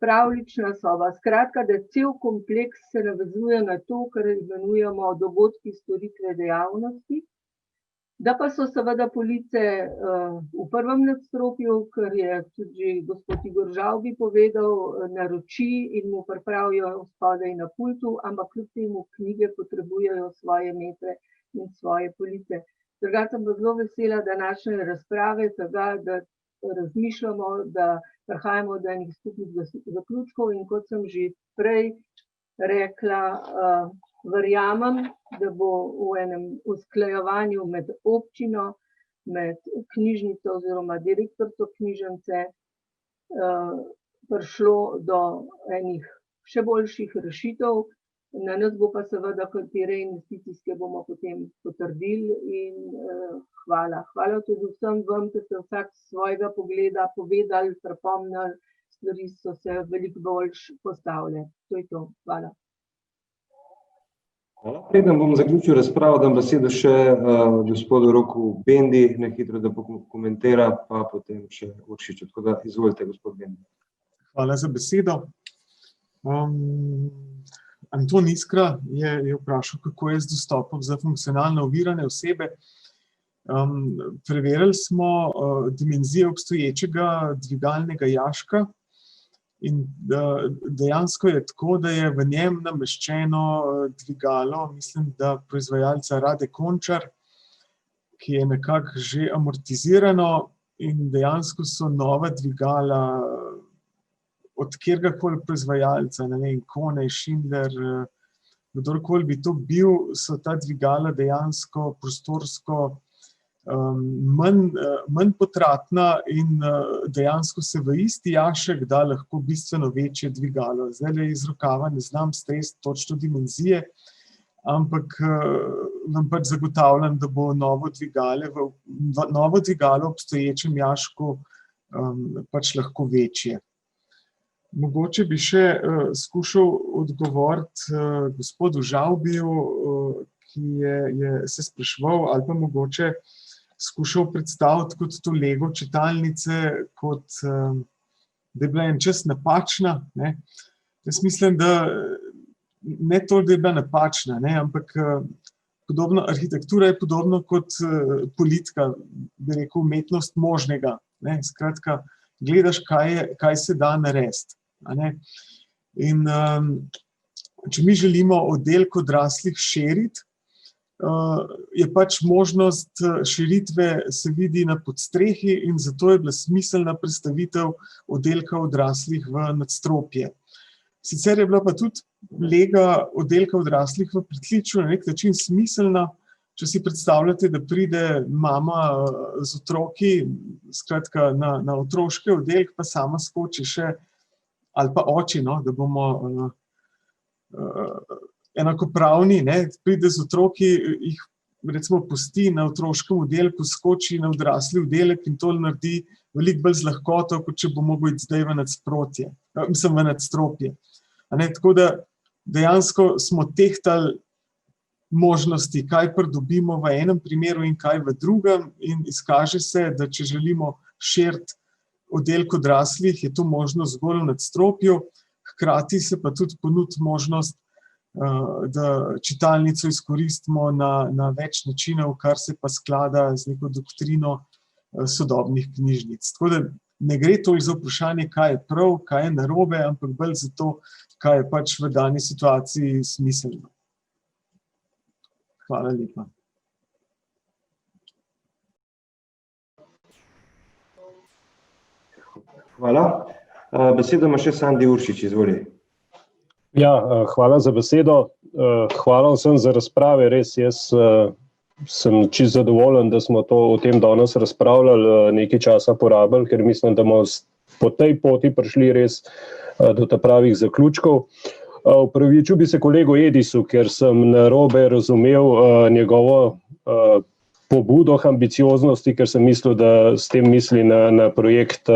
pravljična soba. Skratka, da cel kompleks se navezuje na to, kar imenujemo dogodki, storitve, dejavnosti. Da pa so seveda police v prvem nadstropju, ker je tudi gospod Igor Žavbi povedal, naroči in mu pripravijo spodaj na pultu, ampak kljub temu knjige potrebujejo svoje metre in svoje police. Drugače sem zelo vesela današnje razprave, tega, da razmišljamo, da prihajamo do enih skupnih zaključkov in kot sem že prej rekla, verjamem, da bo v enem usklajevanju med občino, med knjižnico oziroma direktorico knjižnice prišlo do enih še boljših rešitev. Na nas bo pa seveda, katere investicijske bomo potem potrdili in hvala. Hvala tudi vsem vam, ki ste vsak svojega pogleda povedali, pripomnili, stvari so se veliko bolj postavile. To je to. Hvala. Preden bom zaključil razpravo, dam besedo še gospodu Roku Bendi, na hitro, da pokomentira, pa potem še Uršiču. Tako da izvolite, gospod Bendi. Hvala za besedo. Anton Iskra je vprašal, kako je z dostopom za funkcionalno ovirane osebe. Preverili smo dimenzije obstoječega dvigalnega jaška in dejansko je tako, da je v njem nameščeno dvigalo, mislim, da proizvajalca Rade Končar, ki je nekako že amortizirano in dejansko so nova dvigala od kjerkoli proizvajalca, ne vem, Kone, Schindler, kdorkoli bi to bil, so ta dvigala dejansko prostorsko manj potratna in dejansko se v isti jašek da lahko bistveno večje dvigalo. Zdaj iz rokava ne znam stresti točno dimenzije, ampak vam pač zagotavljam, da bo novo dvigalo v obstoječem jašku pač lahko večje. Mogoče bi še skušal odgovoriti gospodu Žavbiju, ki je se spraševal ali pa mogoče skušal predstaviti kot to Lego čitalnice, kot da je bila en čas napačna. Jaz mislim, da ne to, da je bila napačna, ampak podobno, arhitektura je podobno kot politika, bi rekel, umetnost možnega. Skratka, gledaš, kaj se da narediti. In če mi želimo oddelek odraslih širiti, je pač možnost širitve se vidi na podstrehi in zato je bila smiselna prestavitev oddelka odraslih v nadstropje. Sicer je bila pa tudi lega oddelka odraslih v pritličju na nek način smiselna, če si predstavljate, da pride mama z otroki, skratka na otroški oddelek, pa sama skoči še, ali pa oči, da bomo enakopravni, pride z otroki, jih recimo pusti na otroškem oddelku, skoči na odrasli oddelek in to naredi veliko bolj z lahkoto, kot če bo mogel iti zdaj v nadstropje. Tako da dejansko smo tehtali možnosti, kaj pridobimo v enem primeru in kaj v drugem in izkaže se, da če želimo širiti oddelek odraslih, je to možno zgolj v nadstropju, hkrati se pa tudi ponudi možnost, da čitalnico izkoristimo na več načinov, kar se pa sklada z neko doktrino sodobnih knjižnic. Tako da ne gre toliko za vprašanje, kaj je prav, kaj je narobe, ampak bolj za to, kaj je pač v dani situaciji smiselno. Hvala lepa. Hvala. Besedo ima še Sandi Uršič, izvoli. Ja, hvala za besedo. Hvala vsem za razprave. Res, jaz sem čisto zadovoljen, da smo o tem danes razpravljali, nekaj časa porabili, ker mislim, da bomo po tej poti prišli res do pravih zaključkov. Opravičil bi se kolegu Edisu, ker sem narobe razumel njegovo pobudo ambicioznosti, ker sem mislil, da s tem misli na projekt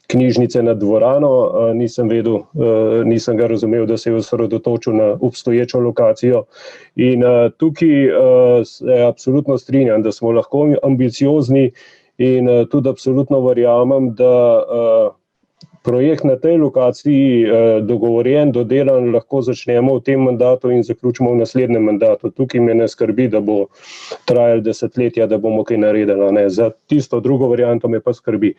knjižnice nad dvorano. Nisem ga razumel, da se je osredotočil na obstoječo lokacijo. In tukaj se absolutno strinjam, da smo lahko ambiciozni in tudi absolutno verjamem, da projekt na tej lokaciji dogovorjen, dodelan, lahko začnemo v tem mandatu in zaključimo v naslednjem mandatu. Tukaj me ne skrbi, da bo trajalo desetletja, da bomo kaj naredili. Za tisto drugo varianto me pa skrbi.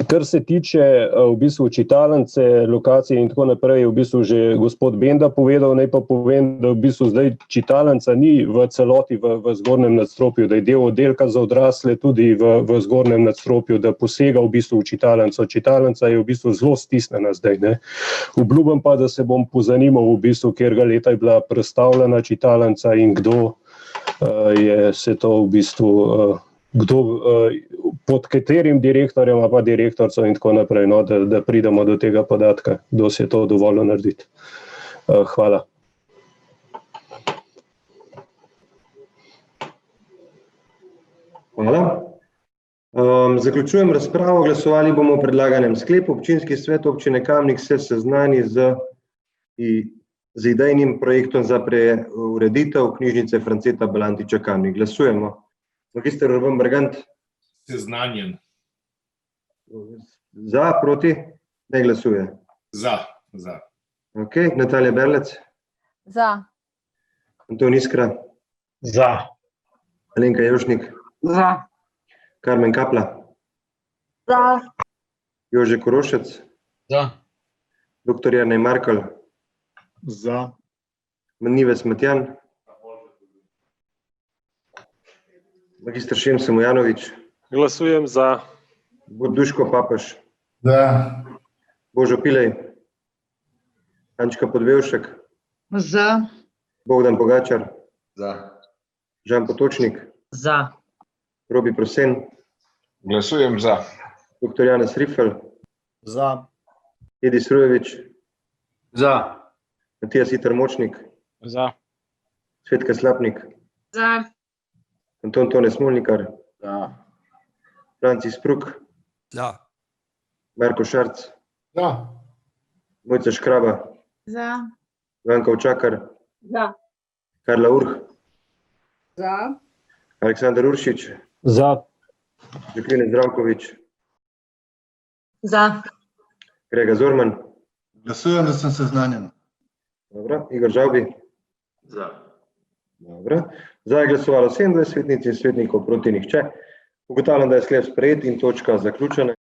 Kar se tiče v bistvu čitalnice, lokacije in tako naprej, je v bistvu že gospod Benda povedal, naj pa povem, da v bistvu zdaj čitalnica ni v celoti v zgornjem nadstropju, da je del oddelka za odrasle tudi v zgornjem nadstropju, da posega v bistvu v čitalnico. Čitalnica je v bistvu zelo stisnjena zdaj, ne. Obljubim pa, da se bom pozanimal v bistvu, kjerga leta je bila prestavljena čitalnica in kdo je se to v bistvu pod katerim direktorjem pa direktorcem in tako naprej, no, da pridemo do tega podatka, kdo se je to dovolil narediti. Hvala. Hvala. Zaključujem razpravo, glasovali bomo o predlaganem sklepu. Občinski svet občine Kamnik se seznani z idejnim projektom za preureditev knjižnice Franceta Balantiča Kamnik. Glasujemo. Magister Urban Bergant. Seznanjen. Za, proti? Ne glasuje. Za. Ok, Natalija Berlec. Za. Anton Iskra. Za. Alenka Jevšnik. Za. Karmen Kapla. Za. Jože Korošec. Za. Dr. Jernej Markel. Za. Nives Matjan. Magister Šemse Mojanovič. Glasujem za. Duško Papež. Za. Božo Pilej. Ančka Podbevšek. Za. Bogdan Pogačar. Za. Žan Potočnik. Za. Robi Prosen. Glasujem za. Dr. Janez Rifel. Za. Edi Srujevič. Za. Matija Siter Močnik. Za. Cvetka Slapnik. Za. Anton Tone Smolnikar. Za. Francis Pruk. Za. Marko Šarc. Za. Mojca Škraba. Za. Ivanka Učakar. Za. Karla Urh. Za. Aleksandar Uršič. Za. Žaklina Zdravkovič. Za. Grega Zorman. Glasujem, da sem seznanjen. Dobro. Igor Žavbi. Za. Dobro. Za je glasovalo 27 svetnic in svetnikov, proti nihče. Ugotavljam, da je sklep sprejet in točka zaključena.